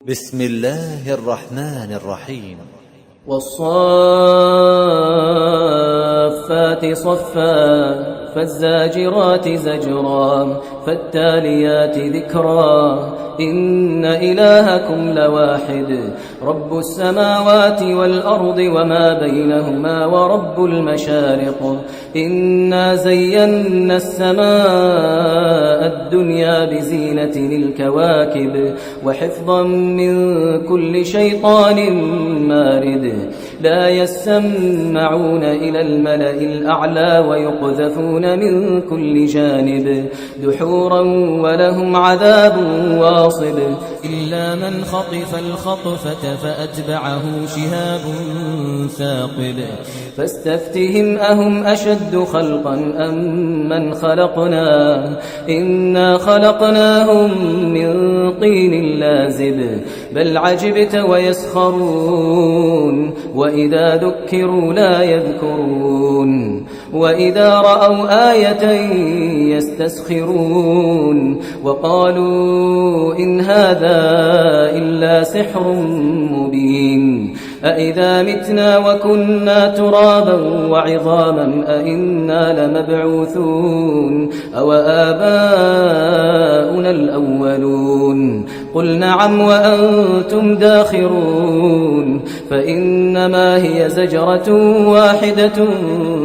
بسم الله الرحمن الرحيم والصافات صفا فالزاجرات زجرا فالتاليات ذكرا إن إلهكم لواحد رب السماوات والأرض وما بينهما ورب المشارق إنا زينا السماء الدنيا بزينة الكواكب وحفظا من كل شيطان مارد لا يسمعون إلى الملأ الأعلى ويقذفون من كل جانب دحورا ولهم عذاب واصب إلا من خطف الخطفة فأتبعه شهاب ثاقب فاستفتهم أهم أشد خلقا أم من خلقنا إنا خلقناهم من طين لازب بل عجبت ويسخرون وإذا ذكروا لا يذكرون وإذا رأوا آية يستسخرون وقالوا إن هذا إلا سحر مبين أإذا متنا وكنا ترابا وعظاما أإنا لمبعوثون أو آباؤنا الأولون قل نعم وأنتم داخرون فإنما هي زجرة واحدة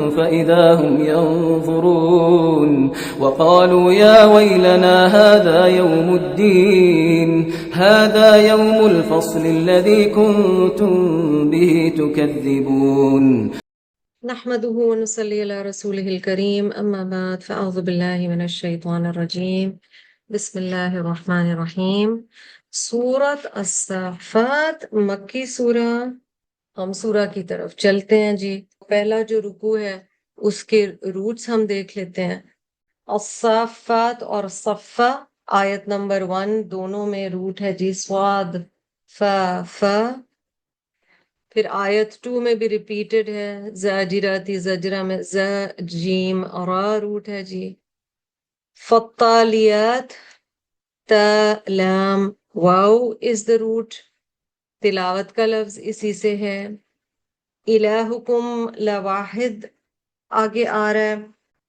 فإذا هم ينظرون وقالوا يا ويلنا هذا يوم الدين هذا يوم الفصل الذي كنتم به تكذبون نحمده ونصلي على رسوله الكريم أما بعد فأعوذ بالله من الشيطان الرجيم بسم اللہ الرحمن الرحیم سورۃ الصافات مکی سورہ۔ ہم سورہ کی طرف چلتے ہیں جی۔ پہلا جو رکوع ہے اس کے روٹس ہم دیکھ لیتے ہیں۔ الصافات اور صفا آیت نمبر 1 دونوں میں روٹ ہے جی صاد فا۔ پھر آیت 2 میں بھی ریپیٹڈ ہے زاجراتی زجرہ میں ز جیم را روٹ ہے جی۔ فالتالیات تا لام واو از دا روٹ، تلاوت کا لفظ اسی سے ہے۔ الہکم لواحد آگے آ رہا ہے،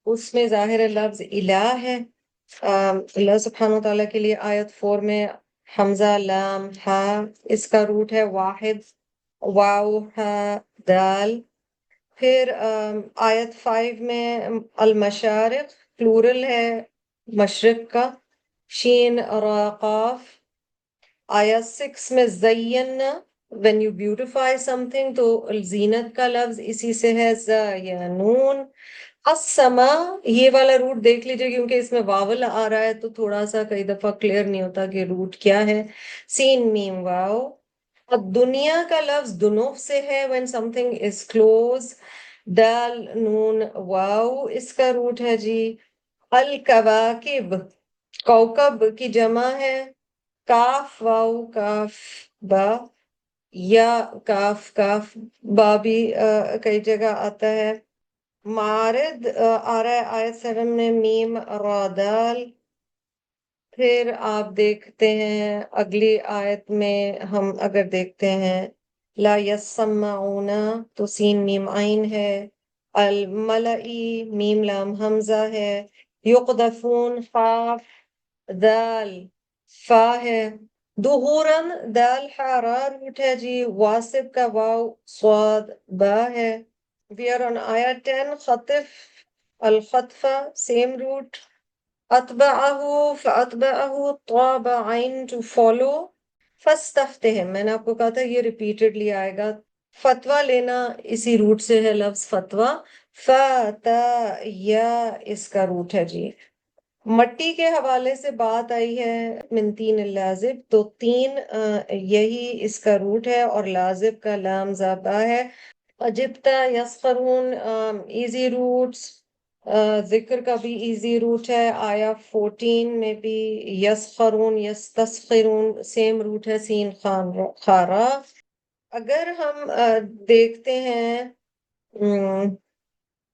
اس میں ظاہر لفظ الہ ہے۔ اللہ سبحانہ وتعالیٰ کے لیے آیت 4 میں حمزہ لام ہا، اس کا روٹ ہے واحد، واو ہا دال۔ پھر آیت 5 میں المشارق پلورل ہے مشرق کا، شین را قاف۔ آیت 6 میں زینا when you beautify something تو زینت کا لفظ اسی سے ہے زینون۔ السما یہ والا روٹ دیکھ لیجئے کیونکہ اس میں واول آ رہا ہے تو تھوڑا سا کئی دفعہ کلیئر نہیں ہوتا کہ روٹ کیا ہے۔ سین میم واو۔ الدنیا کا لفظ دنوف سے ہے when something is close، دال نون واو اس کا روٹ ہے جی۔ الکواکب کوکب کی جمع ہے، کاف واو کاف با، یا کاف کاف با بھی کئی جگہ آتا ہے۔ مارد آ رہا ہے آیت 7 میں میم را دال۔ پھر آپ دیکھتے ہیں اگلی آیت میں ہم اگر دیکھتے ہیں لا یسمعون تو سین میم عین ہے۔ الملئی میم لام حمزہ ہے۔ یقذفون قاف دال فا ہے۔ دہورن دال حارا روٹ ہے جی، واسب کا واو صاد با ہے۔ We are on ayat 10 خطف الخطفہ same root۔ اتبعہ فاتبعہ طاب عین to follow۔ فاستفتہم میں نے آپ کو کہا تھا یہ ریپیٹڈلی آئے گا، فتویٰ لینا اسی روٹ سے ہے لفظ فتویٰ۔ فتا یا اس کا روٹ ہے جی۔ مٹی کے حوالے سے بات آئی ہے من تین لازب تو تین یہی اس کا روٹ ہے اور لازب کا لام زابا ہے۔ اجبتا یسخرون ایزی روٹس، ذکر کا بھی ایزی روٹ ہے۔ آیا 14 میں بھی یسخرون یستسخرون سیم روٹ ہے سین خان خارا۔ اگر ہم دیکھتے ہیں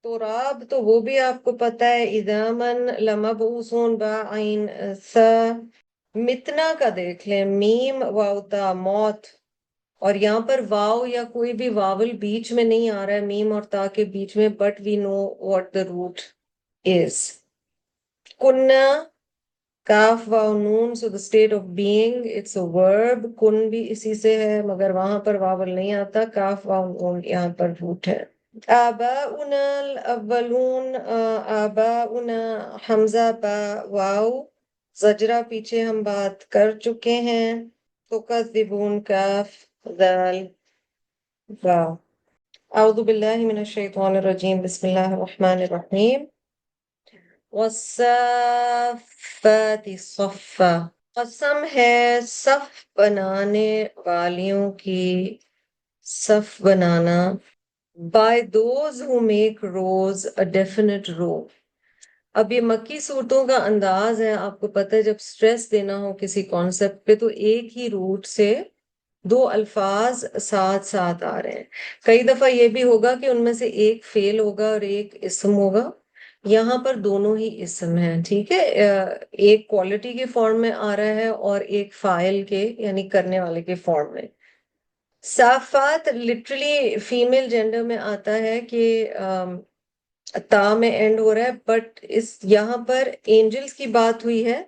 تراب تو وہ بھی آپ کو پتہ ہے اذا من لمبعوثون با عین سا۔ متنا کا دیکھ لیں، میم واو تا موت، اور یہاں پر واو یا کوئی بھی واول بیچ میں نہیں آ رہا ہے میم اور تا کے بیچ میں، but we know what the root is. کننا، کاف واو نون، so the state of being, it's a verb. کن بھی اسی سے ہے مگر وہاں پر واول نہیں آتا، کاف واو نون یہاں پر روٹ ہے. آباؤنا الاولون، آباؤنا حمزہ با واو، زجرہ پیچھے ہم بات کر چکے ہیں. تکذبون کاف ذال واو. اعوذ باللہ من الشیطان الرجیم، بسم اللہ الرحمن الرحیم. والصافات صفا، قسم ہے صف بنانے والیوں کی، صف بنانا. by those who make rows a definite row. اب یہ مکی صورتوں کا انداز ہے، آپ کو پتہ ہے جب سٹریس دینا ہو کسی کانسیپٹ پہ تو ایک ہی روٹ سے دو الفاظ ساتھ ساتھ آ رہے ہیں. کئی دفعہ یہ بھی ہوگا کہ ان میں سے ایک فعل ہوگا اور ایک اسم ہوگا، یہاں پر دونوں ہی اسم ہیں. ٹھیک ہے، ایک کوالٹی کے فارم میں آ رہا ہے اور ایک فاعل کے یعنی کرنے والے کے فارم میں. صافات لٹرلی فیمیل جینڈر میں آتا ہے کہ تا میں اینڈ ہو رہا ہے، بٹ اس یہاں پر اینجلز کی بات ہوئی ہے،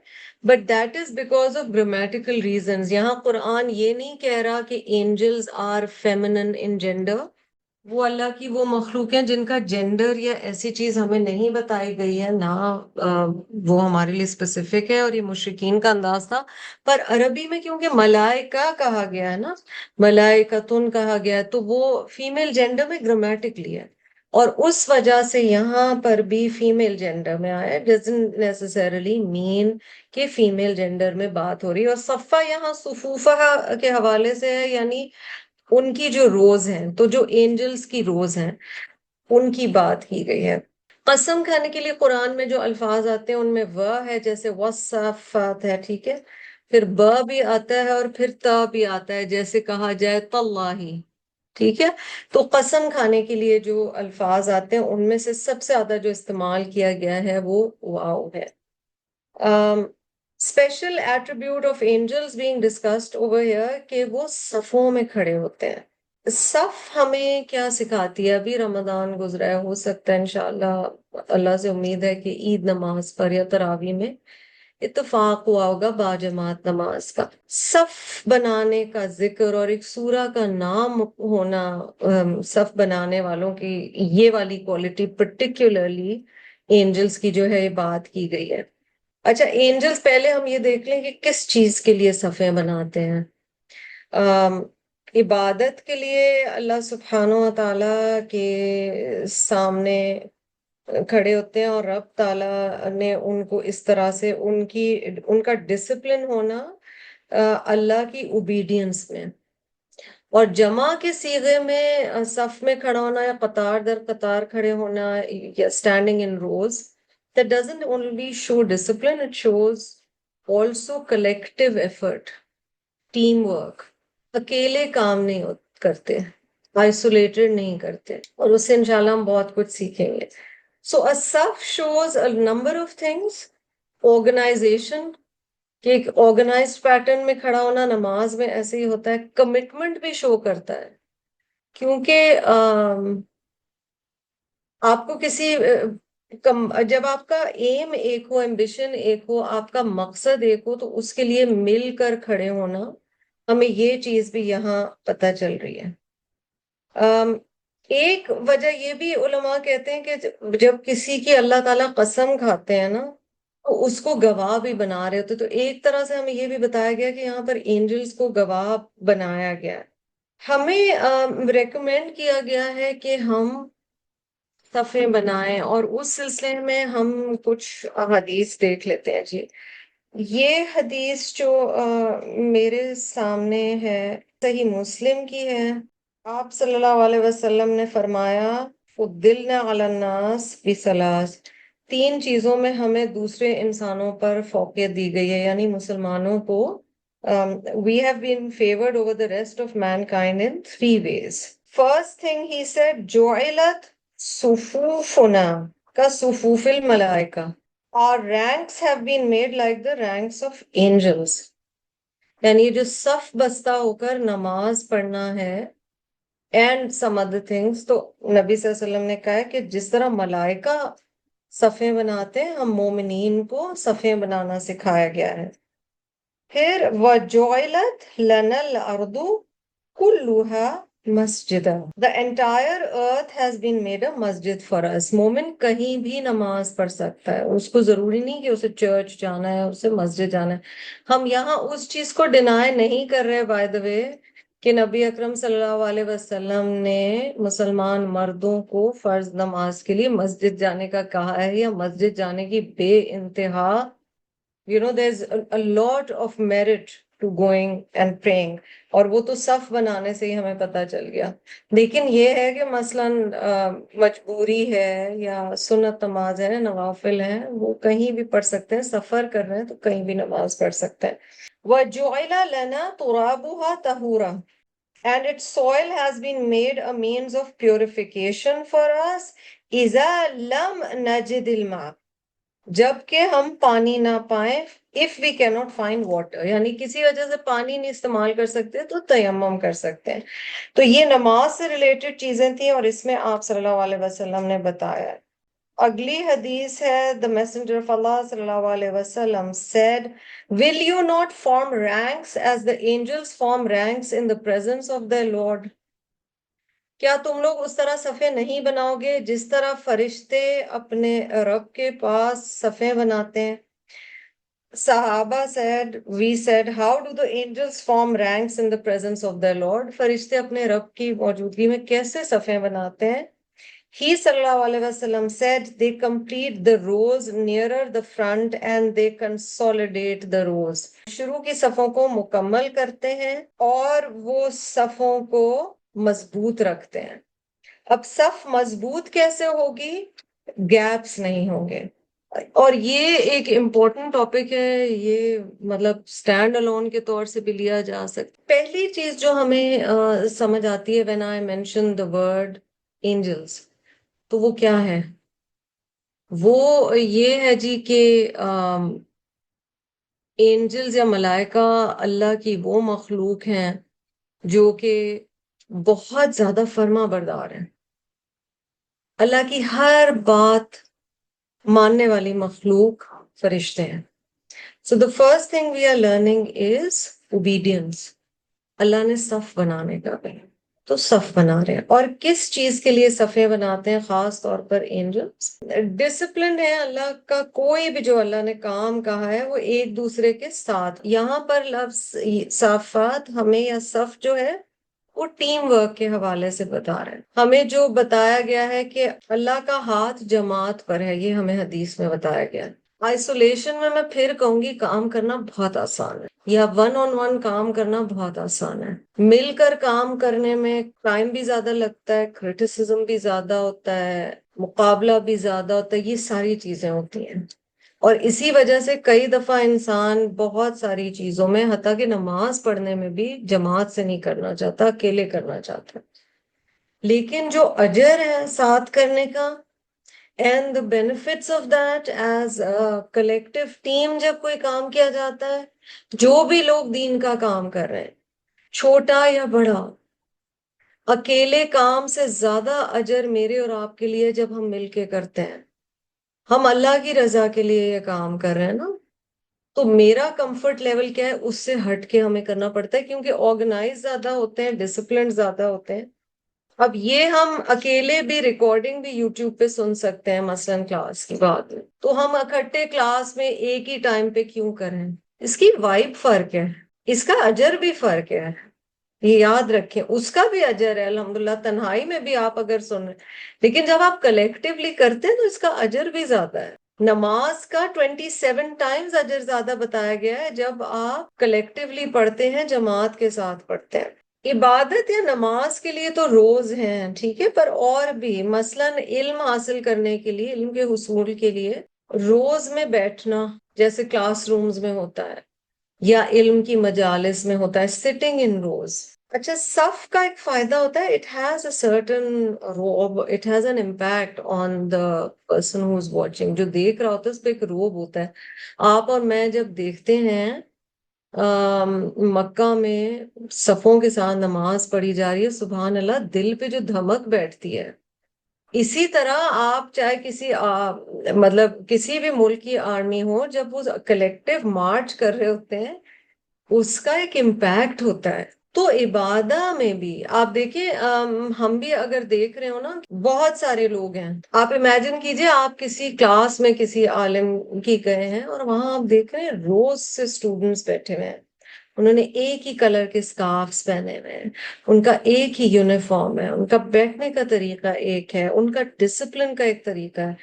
but that is because of grammatical reasons. یہاں قرآن یہ نہیں کہہ رہا کہ angels are feminine in gender. وہ اللہ کی وہ مخلوق ہیں جن کا جینڈر یا ایسی چیز ہمیں نہیں بتائی گئی ہے، نہ وہ ہمارے لیے اسپیسیفک ہے، اور یہ مشرکین کا انداز تھا. پر عربی میں کیونکہ ملائکہ کہا گیا ہے نا، ملائکتن کہا گیا ہے، تو وہ فیمیل جینڈر میں گرامیٹکلی ہے، اور اس وجہ سے یہاں پر بھی فیمیل جینڈر میں آیا. ڈزنٹ نیسسریلی مین کہ فیمیل جینڈر میں بات ہو رہی ہے. اور صفہ یہاں صفوفہ کے حوالے سے ہے، یعنی ان کی جو روز ہیں، تو جو اینجلز کی روز ہیں ان کی بات کی گئی ہے. قسم کھانے کے لیے قرآن میں جو الفاظ آتے ہیں ان میں و ہے، جیسے والصافات ہے، ٹھیک ہے، پھر ب بھی آتا ہے اور پھر تا بھی آتا ہے، جیسے کہا جائے تاللہ. ٹھیک ہے، تو قسم کھانے کے لیے جو الفاظ آتے ہیں ان میں سے سب سے زیادہ جو استعمال کیا گیا ہے وہ واو ہے. Special attribute of angels being discussed over here کہ وہ صفوں میں کھڑے ہوتے ہیں. صف ہمیں کیا سکھاتی ہے؟ ابھی رمضان گزرا ہے، ہو سکتا ہے انشاءاللہ، اللہ سے امید ہے کہ عید نماز پر یا تراویح میں اتفاق ہوا ہوگا باجماعت نماز کا. صف بنانے کا ذکر اور ایک سورہ کا نام ہونا، صف بنانے والوں کی یہ والی کوالٹی پرٹیکولرلی اینجلز کی جو ہے یہ بات کی گئی ہے. اچھا، اینجلز پہلے ہم یہ دیکھ لیں کہ کس چیز کے لیے صفیں بناتے ہیں. عبادت کے لیے اللہ سبحانہ و تعالیٰ کے سامنے کھڑے ہوتے ہیں، اور رب تعالیٰ نے ان کو اس طرح سے ان کا ڈسپلن ہونا اللہ کی اوبیڈینس میں، اور جمع کے صیغے میں صف میں کھڑا ہونا یا قطار در قطار کھڑے ہونا یا standing in rows. That doesn't only show discipline, it shows also collective effort, teamwork. اکیلے کام نہیں کرتے، آئسولیٹڈ نہیں کرتے، اور اس سے انشاءاللہ ہم بہت کچھ سیکھیں گے. So a صف shows a number of things. Organization، کہ ایک آرگنائزڈ پیٹرن میں کھڑا ہونا نماز میں ایسے ہی ہوتا ہے. کمٹمنٹ بھی شو کرتا ہے، کیونکہ آپ کو کسی جب آپ کا ایم ایک ہو، ایمبیشن ایک ہو، آپ کا مقصد ایک ہو، تو اس کے لیے مل کر کھڑے ہونا، ہمیں یہ چیز بھی یہاں پتہ چل رہی ہے. ایک وجہ یہ بھی علماء کہتے ہیں کہ جب کسی کی اللہ تعالیٰ قسم کھاتے ہیں نا تو اس کو گواہ بھی بنا رہے ہوتے، تو ایک طرح سے ہمیں یہ بھی بتایا گیا کہ یہاں پر اینجلز کو گواہ بنایا گیا ہے. ہمیں ریکمینڈ کیا گیا ہے کہ ہم صفیں بنائیں، اور اس سلسلے میں ہم کچھ حدیث دیکھ لیتے ہیں. جی، یہ حدیث جو میرے سامنے ہے صحیح مسلم کی ہے. آپ صلی اللہ علیہ وسلم نے فرمایا فضلنا علی الناس بثلاث، تین چیزوں میں ہمیں دوسرے انسانوں پر فوقیت دی گئی ہے، یعنی مسلمانوں کو we have been favored over the rest of mankind in three ways. First thing he said, جعلت صفوفنا کا صفوف الملائکہ. Our ranks have been made like the ranks of angels. یعنی یہ جو صف بستہ ہو کر نماز پڑھنا ہے اینڈ سم ادر تھنگس، تو نبی صلی اللہ علیہ وسلم نے کہا ہے کہ جس طرح ملائکہ صفیں بناتے ہیں، ہم مومنین کو صفیں بنانا سکھایا گیا ہے. پھر وَجُعِلَتْ لَنَا الْأَرْضُ كُلُّهَا مسجدہ. The entire earth has been made a masjid for us. مومن کہیں بھی نماز پڑھ سکتا ہے، اس کو ضروری نہیں کہ اسے چرچ جانا ہے، اسے مسجد جانا ہے. ہم یہاں اس چیز کو ڈینائی نہیں کر رہے بائی دا وے کہ نبی اکرم صلی اللہ علیہ وسلم نے مسلمان مردوں کو فرض نماز کے لیے مسجد جانے کا کہا ہے، یا مسجد جانے کی بے انتہا there's a lot of merit to going and praying. اور وہ تو صف بنانے سے ہی ہمیں پتہ چل گیا. لیکن یہ ہے کہ مثلاً مجبوری ہے یا سنت نماز ہے، نوافل ہیں، وہ کہیں بھی پڑھ سکتے ہیں. سفر کر رہے ہیں تو کہیں بھی نماز پڑھ سکتے ہیں. وَجُعِلَ لَنَا تُرَابُهَا طَهُورًا. And its soil has been made a means of purification for us. إِذَا لَمْ نَجِدِ الْمَاءَ. جب کہ ہم پانی نہ پائیں. if we cannot find water، یعنی کسی وجہ سے پانی نہیں استعمال کر سکتے تو تیمم کر سکتے ہیں. تو یہ نماز سے ریلیٹڈ چیزیں تھیں اور اس میں آپ صلی اللہ علیہ وسلم نے بتایا. اگلی حدیث ہے the messenger of Allah صلی اللہ علیہ وسلم said, will you not form ranks as the angels form ranks in the presence of their Lord. کیا تم لوگ اس طرح صفیں نہیں بناؤ گے جس طرح فرشتے اپنے رب کے پاس صفیں بناتے ہیں. صحابہ we said, how do the angels form ranks in the presence of their Lord. فرشتے اپنے رب کی موجودگی میں کیسے صفیں بناتے ہیں. He صلی اللہ علیہ وسلم said, they complete the rows nearer the front and they consolidate the rows. شروع کی صفوں کو مکمل کرتے ہیں اور وہ صفوں کو مضبوط رکھتے ہیں. اب صف مضبوط کیسے ہوگی؟ گیپس نہیں ہوں گے. اور یہ ایک امپورٹنٹ ٹاپک ہے، یہ مطلب سٹینڈ الون کے طور سے بھی لیا جا سکتا. پہلی چیز جو ہمیں سمجھ آتی ہے when I mention the word angels، تو وہ کیا ہے؟ وہ یہ ہے جی کہ اینجلز یا ملائکہ اللہ کی وہ مخلوق ہیں جو کہ بہت زیادہ فرما بردار ہیں، اللہ کی ہر بات ماننے والی مخلوق فرشتے ہیں. So the first thing we are learning is obedience. اللہ نے صف بنانے کا کہا تو صف بنا رہے ہیں. اور کس چیز کے لیے صفیں بناتے ہیں؟ خاص طور پر اینجلز. ڈسپلن ہے اللہ کا، کوئی بھی جو اللہ نے کام کہا ہے وہ ایک دوسرے کے ساتھ. یہاں پر لفظ صافات ہمیں یا صف جو ہے وہ ٹیم ورک کے حوالے سے بتا رہے ہیں. ہمیں جو بتایا گیا ہے کہ اللہ کا ہاتھ جماعت پر ہے، یہ ہمیں حدیث میں بتایا گیا ہے. آئسولیشن میں پھر کہوں گی کام کرنا بہت آسان ہے، یا ون آن ون کام کرنا بہت آسان ہے. مل کر کام کرنے میں ٹائم بھی زیادہ لگتا ہے، کرٹیسزم بھی زیادہ ہوتا ہے، مقابلہ بھی زیادہ ہوتا ہے، یہ ساری چیزیں ہوتی ہیں. اور اسی وجہ سے کئی دفعہ انسان بہت ساری چیزوں میں، حتیٰ کہ نماز پڑھنے میں بھی جماعت سے نہیں کرنا چاہتا، اکیلے کرنا چاہتا. لیکن جو اجر ہے ساتھ کرنے کا and the benefits of that as a collective team، جب کوئی کام کیا جاتا ہے، جو بھی لوگ دین کا کام کر رہے ہیں، چھوٹا یا بڑا، اکیلے کام سے زیادہ اجر میرے اور آپ کے لیے جب ہم مل کے کرتے ہیں. ہم اللہ کی رضا کے لیے یہ کام کر رہے ہیں نا، تو میرا کمفرٹ لیول کیا ہے، اس سے ہٹ کے ہمیں کرنا پڑتا ہے کیونکہ آرگنائز زیادہ ہوتے ہیں، ڈسپلن زیادہ ہوتے ہیں. اب یہ ہم اکیلے بھی ریکارڈنگ بھی یوٹیوب پہ سن سکتے ہیں مثلاً کلاس کی بات، تو ہم اکٹھے کلاس میں ایک ہی ٹائم پہ کیوں کریں؟ اس کی وائب فرق ہے، اس کا اجر بھی فرق ہے. یہ یاد رکھیں، اس کا بھی اجر ہے الحمدللہ، تنہائی میں بھی آپ اگر سن رہے، لیکن جب آپ کلیکٹیولی کرتے ہیں تو اس کا اجر بھی زیادہ ہے. نماز کا 27 ٹائمز اجر زیادہ بتایا گیا ہے جب آپ کلیکٹیولی پڑھتے ہیں، جماعت کے ساتھ پڑھتے ہیں. عبادت یا نماز کے لیے تو روز ہیں، ٹھیک ہے، پر اور بھی مثلاً علم حاصل کرنے کے لیے، علم کے حصول کے لیے روز میں بیٹھنا جیسے کلاس رومز میں ہوتا ہے یا علم کی مجالس میں ہوتا ہے، سٹنگ ان روز. اچھا صف کا ایک فائدہ ہوتا ہے, اٹ ہیز اے سرٹن روب, it has an impact on the person who is watching, جو دیکھ رہا ہوتا ہے اس پہ ایک روب ہوتا ہے. آپ اور میں جب دیکھتے ہیں مکہ میں صفوں کے ساتھ نماز پڑھی جا رہی ہے, سبحان اللہ, دل پہ جو دھمک بیٹھتی ہے. اسی طرح آپ چاہے کسی مطلب کسی بھی ملک کی آرمی ہو, جب وہ کلیکٹیو مارچ کر رہے ہوتے ہیں اس کا ایک امپیکٹ ہوتا ہے. تو عبادہ میں بھی آپ دیکھیں, ہم بھی اگر دیکھ رہے ہو نا, بہت سارے لوگ ہیں, آپ امیجن کیجئے آپ کسی کلاس میں کسی عالم کی گئے ہیں اور وہاں آپ دیکھ رہے ہیں روز سے اسٹوڈنٹس بیٹھے ہوئے ہیں, انہوں نے ایک ہی کلر کے سکارفز پہنے ہوئے ہیں, ان کا ایک ہی یونیفارم ہے, ان کا بیٹھنے کا طریقہ ایک ہے, ان کا ڈسپلن کا ایک طریقہ ہے.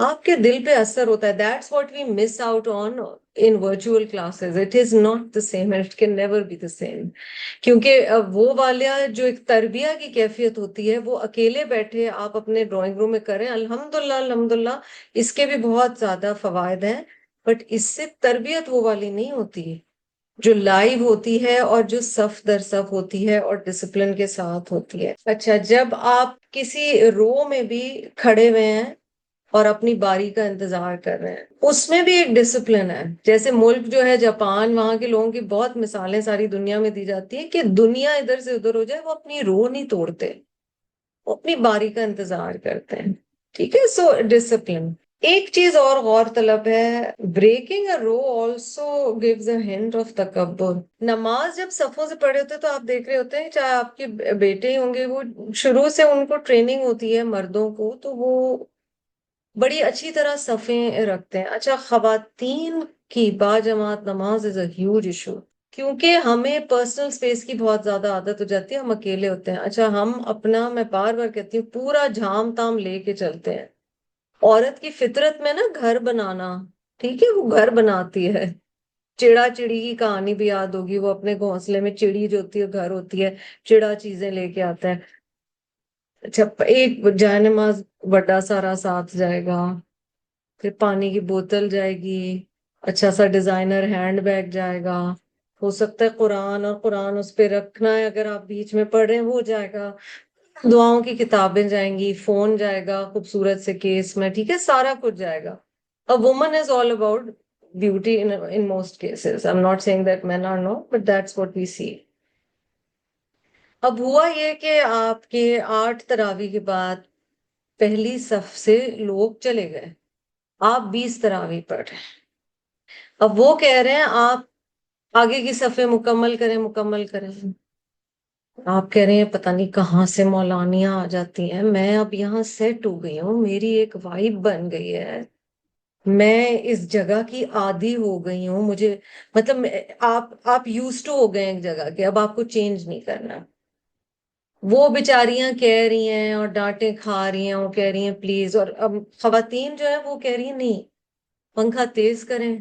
آپ کے دل پہ اثر ہوتا ہے. That's what we miss out on in virtual classes. It is not the same and it can never be the same. کیونکہ وہ والا جو ایک تربیہ کی کیفیت ہوتی ہے وہ اکیلے بیٹھے آپ اپنے ڈرائنگ روم میں کریں, الحمدللہ الحمدللہ اس کے بھی بہت زیادہ فوائد ہیں, بٹ اس سے تربیت وہ والی نہیں ہوتی جو لائیو ہوتی ہے اور جو صف در صف ہوتی ہے اور ڈسپلن کے ساتھ ہوتی ہے. اچھا, جب آپ کسی رو میں بھی کھڑے ہوئے ہیں اور اپنی باری کا انتظار کر رہے ہیں, اس میں بھی ایک ڈسپلن ہے. جیسے ملک جو ہے جاپان, وہاں کے لوگوں کی بہت مثالیں ساری دنیا میں دی جاتی ہے کہ دنیا ادھر سے ادھر ہو جائے وہ اپنی رو نہیں توڑتے, وہ اپنی باری کا انتظار کرتے ہیں. ٹھیک ہے, سو ڈسپلن. ایک چیز اور غور طلب ہے, breaking a row also gives a hint of تکبر. نماز جب صفوں سے پڑھے ہوتے ہیں تو آپ دیکھ رہے ہوتے ہیں, چاہے آپ کے بیٹے ہی ہوں گے, وہ شروع سے ان کو ٹریننگ ہوتی ہے مردوں کو, تو وہ بڑی اچھی طرح صفیں رکھتے ہیں. اچھا, خواتین کی باجماعت نماز از اے ہیوج ایشو, کیونکہ ہمیں پرسنل سپیس کی بہت زیادہ عادت ہو جاتی ہے, ہم اکیلے ہوتے ہیں. اچھا, ہم اپنا, میں بار بار کہتی ہوں, پورا جھام تام لے کے چلتے ہیں. عورت کی فطرت میں نا گھر بنانا, ٹھیک ہے, وہ گھر بناتی ہے. چڑا چڑی کی کہانی بھی یاد ہوگی, وہ اپنے گھونسلے میں, چڑی جو ہوتی ہے گھر ہوتی ہے, چڑا چیزیں لے کے آتا ہے. اچھا, ایک جائے نماز بڑا سارا ساتھ جائے گا, پھر پانی کی بوتل جائے گی, اچھا سا ڈیزائنر ہینڈ بیگ جائے گا, ہو سکتا ہے قرآن, اور قرآن اس پہ رکھنا ہے اگر آپ بیچ میں پڑھ رہے ہیں وہ جائے گا, دعاؤں کی کتابیں جائیں گی, فون جائے گا خوبصورت سے کیس میں, ٹھیک ہے, سارا کچھ جائے گا. A woman is all about beauty in most cases. I'm not saying that men are not, but that's what we see. اب ہوا یہ کہ آپ کے 8 تراویح کے بعد پہلی صف سے لوگ چلے گئے, آپ 20 تراویح پڑھ رہے ہیں. اب وہ کہہ رہے ہیں آپ آگے کی صفیں مکمل کریں, مکمل کریں. آپ کہہ رہے ہیں پتہ نہیں کہاں سے مولانیاں آ جاتی ہیں, میں اب یہاں سیٹ ہو گئی ہوں, میری ایک وائب بن گئی ہے, میں اس جگہ کی عادی ہو گئی ہوں, مجھے مطلب آپ یوز ٹو ہو گئے ایک جگہ کے, اب آپ کو چینج نہیں کرنا. وہ بیچاریاں کہہ رہی ہیں اور ڈانٹیں کھا رہی ہیں, وہ کہہ رہی ہیں پلیز, اور اب خواتین جو ہے وہ کہہ رہی ہیں نہیں, پنکھا تیز کریں,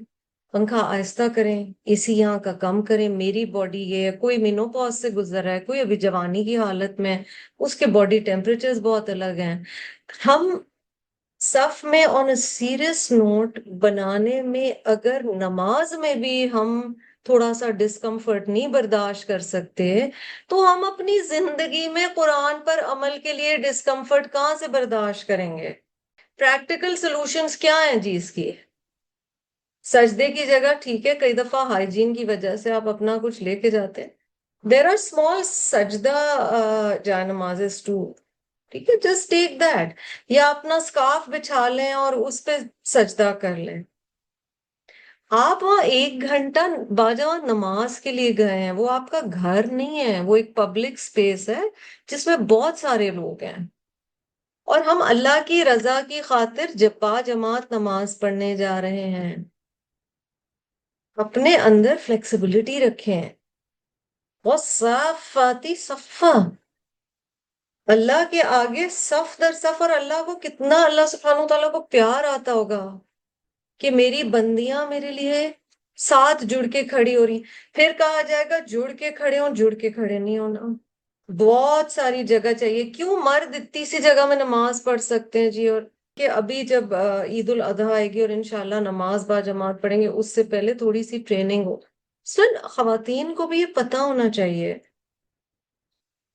پنکھا آہستہ کریں, اے سی یہاں کا کم کریں, میری باڈی یہ ہے. کوئی مینوپاز سے گزر رہا ہے, کوئی ابھی جوانی کی حالت میں, اس کے باڈی ٹیمپریچرز بہت الگ ہیں. ہم صف میں آن اے سیریس نوٹ بنانے میں اگر نماز میں بھی ہم تھوڑا سا ڈسکمفرٹ نہیں برداشت کر سکتے, تو ہم اپنی زندگی میں قرآن پر عمل کے لیے ڈسکمفرٹ کہاں سے برداشت کریں گے؟ پریکٹیکل سولوشنز کیا ہیں جی اس کی؟ سجدے کی جگہ, ٹھیک ہے, کئی دفعہ ہائیجین کی وجہ سے آپ اپنا کچھ لے کے جاتے ہیں, دیر آر اسمال سجدہ جائے نمازز ٹو, ٹھیک ہے, جسٹ ٹیک دیٹ, یا اپنا اسکارف بچھا لیں اور اس پہ سجدہ کر لیں. آپ وہاں 1 گھنٹہ باجوان نماز کے لیے گئے ہیں, وہ آپ کا گھر نہیں ہے, وہ ایک پبلک سپیس ہے جس میں بہت سارے لوگ ہیں, اور ہم اللہ کی رضا کی خاطر با جماعت نماز پڑھنے جا رہے ہیں. اپنے اندر فلیکسیبلٹی رکھیں. وہ صافاتی صفا, اللہ کے آگے صف در صف, اور اللہ کو کتنا, اللہ سبحانہ وتعالیٰ کو پیار آتا ہوگا کہ میری بندیاں میرے لیے ساتھ جڑ کے کھڑی ہو رہی. پھر کہا جائے گا جڑ کے کھڑے ہوں, جڑ کے کھڑے نہیں ہونا, بہت ساری جگہ چاہیے. کیوں مرد اتنی سی جگہ میں نماز پڑھ سکتے ہیں جی, اور کہ ابھی جب عید الاضحیٰ آئے گی اور انشاءاللہ نماز با جماعت پڑھیں گے, اس سے پہلے تھوڑی سی ٹریننگ ہو. خواتین کو بھی یہ پتا ہونا چاہیے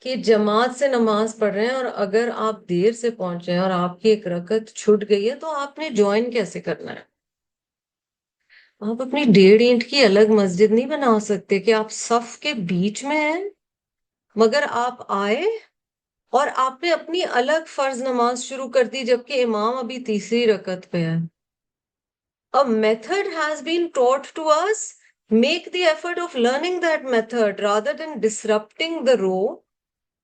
کہ جماعت سے نماز پڑھ رہے ہیں اور اگر آپ دیر سے پہنچے ہیں اور آپ کی ایک رکعت چھوٹ گئی ہے تو آپ نے جوائن کیسے کرنا ہے؟ آپ اپنی 1.5 اینٹ کی الگ مسجد نہیں بنا سکتے کہ آپ صف کے بیچ میں ہیں مگر آپ آئے اور آپ نے اپنی الگ فرض نماز شروع کر دی جبکہ امام ابھی تیسری رکعت پہ ہے. A method has been taught to us. Make the effort of learning that method rather than disrupting the row.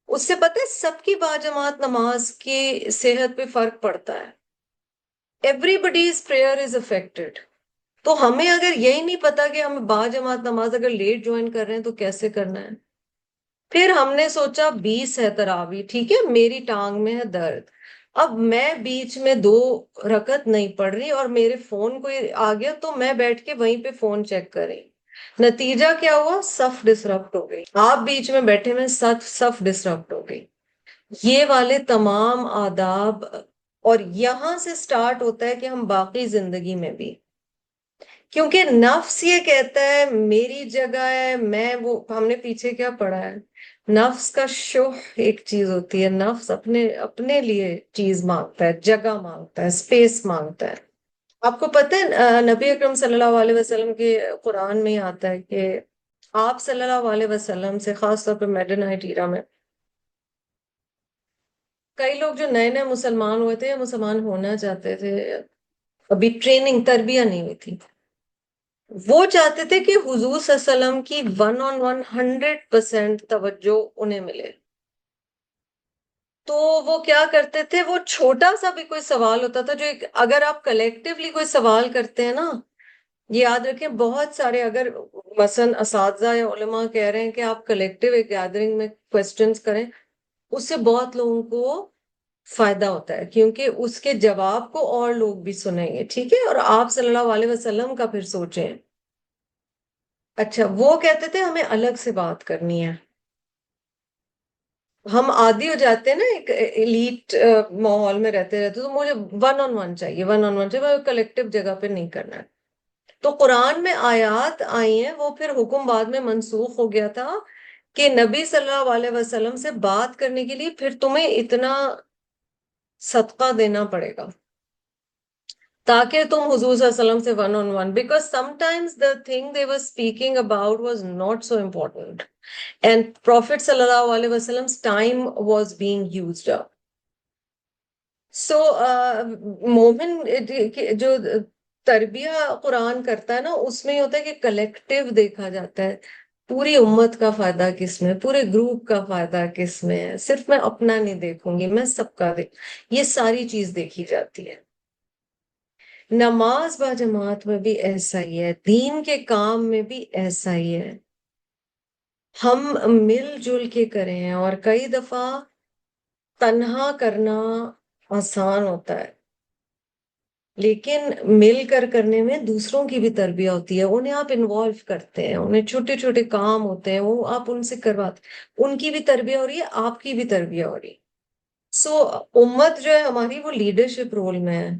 اس سے پتہ ہے سب کی باجماعت نماز کی صحت پہ فرق پڑتا ہے. Everybody's prayer is affected. تو ہمیں اگر یہی نہیں پتا کہ ہمیں باجماعت نماز اگر لیٹ جوائن کر رہے ہیں تو کیسے کرنا ہے. پھر ہم نے سوچا 20 ہے تراویح، ٹھیک ہے میری ٹانگ میں ہے درد، اب میں بیچ میں 2 رکعت نہیں پڑھ رہی اور میرے فون کوئی آ گیا تو میں بیٹھ کے وہیں پہ فون چیک کر رہی. نتیجہ کیا ہوا؟ صف ڈسرپٹ ہو گئی. آپ بیچ میں بیٹھے میں صف ڈسرپٹ ہو گئی. یہ والے تمام آداب، اور یہاں سے سٹارٹ ہوتا ہے کہ ہم باقی زندگی میں بھی، کیونکہ نفس یہ کہتا ہے میری جگہ ہے، میں وہ ہم نے پیچھے کیا پڑھا ہے، نفس کا شوہ ایک چیز ہوتی ہے، نفس اپنے لیے چیز مانگتا ہے، جگہ مانگتا ہے، اسپیس مانگتا ہے. آپ کو پتہ ہے نبی اکرم صلی اللہ علیہ وسلم کے قرآن میں ہی آتا ہے کہ آپ صلی اللہ علیہ وسلم سے خاص طور پہ میڈرنائٹ ایرا میں کئی لوگ جو نئے نئے مسلمان ہوئے تھے یا مسلمان ہونا چاہتے تھے، ابھی ٹریننگ تربیہ نہیں ہوئی تھی، وہ چاہتے تھے کہ حضور صلی اللہ علیہ وسلم کی 100% توجہ انہیں ملے. تو وہ کیا کرتے تھے، وہ چھوٹا سا بھی کوئی سوال ہوتا تھا جو اگر آپ کلیکٹیولی کوئی سوال کرتے ہیں نا، یاد رکھیں بہت سارے، اگر مثلا اساتذہ یا علماء کہہ رہے ہیں کہ آپ کلیکٹیو ایک گیدرنگ میں کوسچنز کریں، اس سے بہت لوگوں کو فائدہ ہوتا ہے کیونکہ اس کے جواب کو اور لوگ بھی سنیں گے، ٹھیک ہے. اور آپ صلی اللہ علیہ وسلم کا پھر سوچیں. اچھا وہ کہتے تھے ہمیں الگ سے بات کرنی ہے. ہم عادی ہو جاتے ہیں نا ایک ایلیٹ ماحول میں رہتے رہتے، تو مجھے 1 on 1 چاہیے، 1 on 1 چاہیے، کلیکٹیو جگہ پہ نہیں کرنا ہے. تو قرآن میں آیات آئی ہیں، وہ پھر حکم بعد میں منسوخ ہو گیا تھا کہ نبی صلی اللہ علیہ وسلم سے بات کرنے کے لیے پھر تمہیں اتنا صدقہ دینا پڑے گا تاکہ تم حضور صلی اللہ علیہ وسلم سے 1 on 1، because sometimes the thing they were speaking about was not so important and Prophet صلی اللہ علیہ وسلم's time was being used up. So مومن جو تربیہ قرآن کرتا ہے نا، اس میں یہ ہوتا ہے کہ کلیکٹیو دیکھا جاتا ہے، پوری امت کا فائدہ کس میں، پورے گروپ کا فائدہ کس میں ہے، صرف میں اپنا نہیں دیکھوں گی، میں سب کا یہ ساری چیز دیکھی جاتی ہے. نماز با جماعت میں بھی ایسا ہی ہے، دین کے کام میں بھی ایسا ہی ہے. ہم مل جل کے کریں، اور کئی دفعہ تنہا کرنا آسان ہوتا ہے لیکن مل کر کرنے میں دوسروں کی بھی تربیت ہوتی ہے، انہیں آپ انوالو کرتے ہیں، انہیں چھوٹے چھوٹے کام ہوتے ہیں وہ آپ ان سے کرواتے، ان کی بھی تربیت ہو رہی ہے، آپ کی بھی تربیت ہو رہی ہے. سو امت جو ہے ہماری وہ لیڈرشپ رول میں ہے،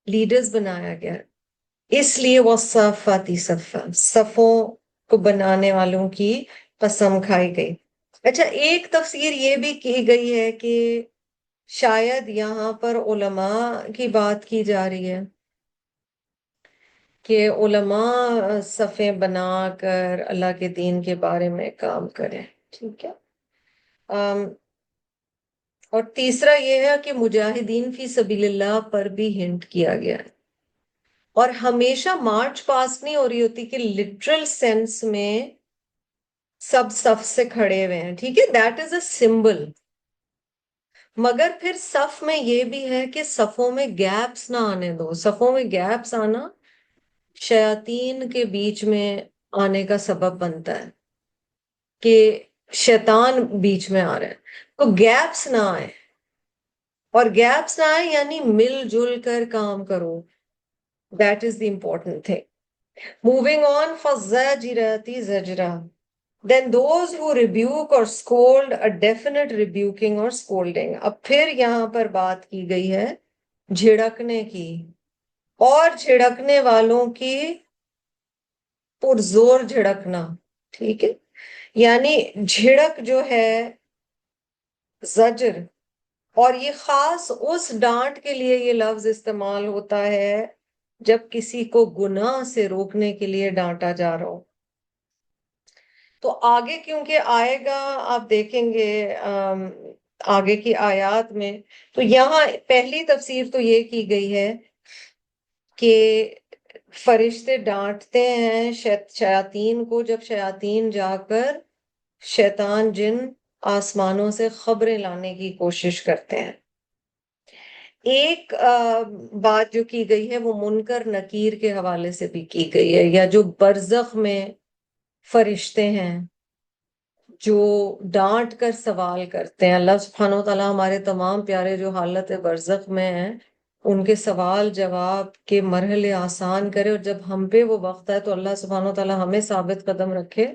لیڈرز بنایا گیا ہے، اس لیے وہ صفاتی صفوں کو بنانے والوں کی قسم کھائی گئی. اچھا ایک تفسیر یہ بھی کی گئی ہے کہ شاید یہاں پر علماء کی بات کی جا رہی ہے کہ علماء صفیں بنا کر اللہ کے دین کے بارے میں کام کریں، ٹھیک ہے. اور تیسرا یہ ہے کہ مجاہدین فی سبیل اللہ پر بھی ہنٹ کیا گیا ہے، اور ہمیشہ مارچ پاس نہیں ہو رہی ہوتی کہ لٹرل سینس میں سب صف سے کھڑے ہوئے ہیں، ٹھیک ہے، دیٹ از اے سمبل. مگر پھر صف میں یہ بھی ہے کہ صفوں میں گیپس نہ آنے دو. صفوں میں گیپس آنا شیاطین کے بیچ میں آنے کا سبب بنتا ہے کہ شیطان بیچ میں آ رہا ہے، تو گیپس نہ آئے، اور گیپس نہ آئے یعنی مل جل کر کام کرو. That is the important thing. Moving on, فَالزَّاجِرَاتِ زَجْرًا. Then those who rebuke or scold, a definite rebuking or scolding. اب پھر یہاں پر بات کی گئی ہے جھڑکنے کی، اور جھڑکنے والوں کی پرزور جھڑکنا، ٹھیک ہے. یعنی جھڑک جو ہے زجر، اور یہ خاص اس ڈانٹ کے لیے یہ لفظ استعمال ہوتا ہے جب کسی کو گناہ سے روکنے کے لیے ڈانٹا جا رہا ہو. تو آگے کیونکہ آئے گا، آپ دیکھیں گے آگے کی آیات میں، تو یہاں پہلی تفسیر تو یہ کی گئی ہے کہ فرشتے ڈانٹتے ہیں شیاطین کو جب شیاطین جا کر شیطان جن آسمانوں سے خبریں لانے کی کوشش کرتے ہیں. ایک بات جو کی گئی ہے وہ منکر نکیر کے حوالے سے بھی کی گئی ہے، یا جو برزخ میں فرشتے ہیں جو ڈانٹ کر سوال کرتے ہیں. اللہ سبحانہ و تعالیٰ ہمارے تمام پیارے جو حالت برزخ میں ہیں ان کے سوال جواب کے مرحلے آسان کرے، اور جب ہم پہ وہ وقت ہے تو اللہ سبحانہ و تعالیٰ ہمیں ثابت قدم رکھے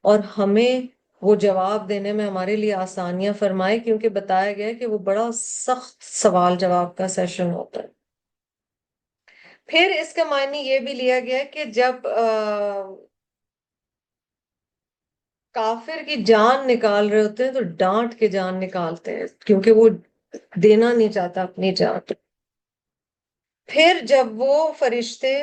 اور ہمیں وہ جواب دینے میں ہمارے لیے آسانیاں فرمائے، کیونکہ بتایا گیا ہے کہ وہ بڑا سخت سوال جواب کا سیشن ہوتا ہے. پھر اس کا معنی یہ بھی لیا گیا کہ جب کافر کی جان نکال رہے ہوتے ہیں تو ڈانٹ کے جان نکالتے ہیں، کیونکہ وہ دینا نہیں چاہتا اپنی جان. پھر جب وہ فرشتے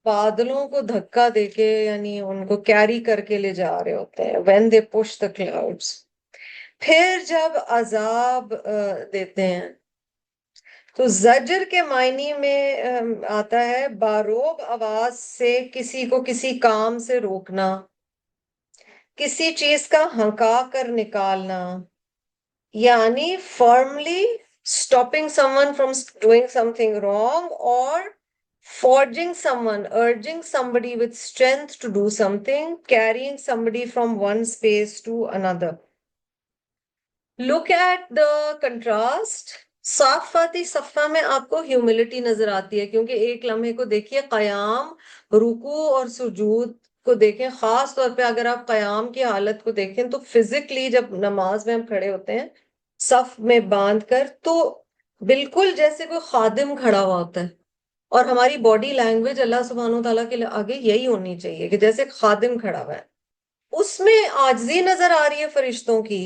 بادلوں کو دھکا دے کے یعنی ان کو کیری کر کے لے جا رہے ہوتے ہیں when they push the clouds. پھر جب عذاب دیتے ہیں تو زجر کے معنی میں آتا ہے باروب آواز سے کسی کو کسی کام سے روکنا، کسی چیز کا ہنکا کر نکالنا، یعنی firmly stopping someone from doing something wrong or forging someone, urging somebody with strength to do something, carrying somebody from one space to another. Look at the contrast. صافاتی صفہ میں آپ کو ہیوملٹی نظر آتی ہے، کیونکہ ایک لمحے کو دیکھیے قیام، رکوع اور سجود کو دیکھیں. خاص طور پہ اگر آپ قیام کی حالت کو دیکھیں تو فزیکلی جب نماز میں ہم کھڑے ہوتے ہیں صف میں باندھ کر تو بالکل جیسے کوئی خادم کھڑا ہوا ہوتا ہے، اور ہماری باڈی لینگویج اللہ سبحانہ وتعالیٰ کے آگے یہی ہونی چاہیے کہ جیسے خادم کھڑا ہوا ہے. اس میں عاجزی نظر آ رہی ہے فرشتوں کی.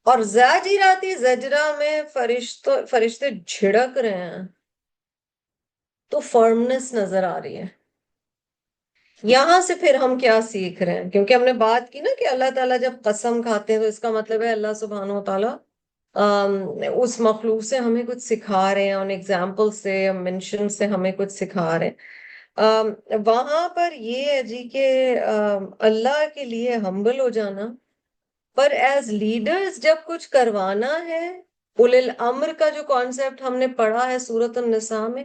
اور زاجراتی زجرہ میں فرشتے جھڑک رہے ہیں تو فرمنس نظر آ رہی ہے. یہاں سے پھر ہم کیا سیکھ رہے ہیں، کیونکہ ہم نے بات کی نا کہ اللہ تعالیٰ جب قسم کھاتے ہیں تو اس کا مطلب ہے اللہ سبحانہ و تعالیٰ اس مخلوق سے ہمیں کچھ سکھا رہے ہیں، ان ایگزامپل سے منشن سے ہمیں کچھ سکھا رہے ہیں. وہاں پر یہ ہے جی کہ اللہ کے لیے ہمبل ہو جانا، پر ایز لیڈرز جب کچھ کروانا ہے، اولِ الامر کا جو کانسیپٹ ہم نے پڑھا ہے سورۃ النساء میں،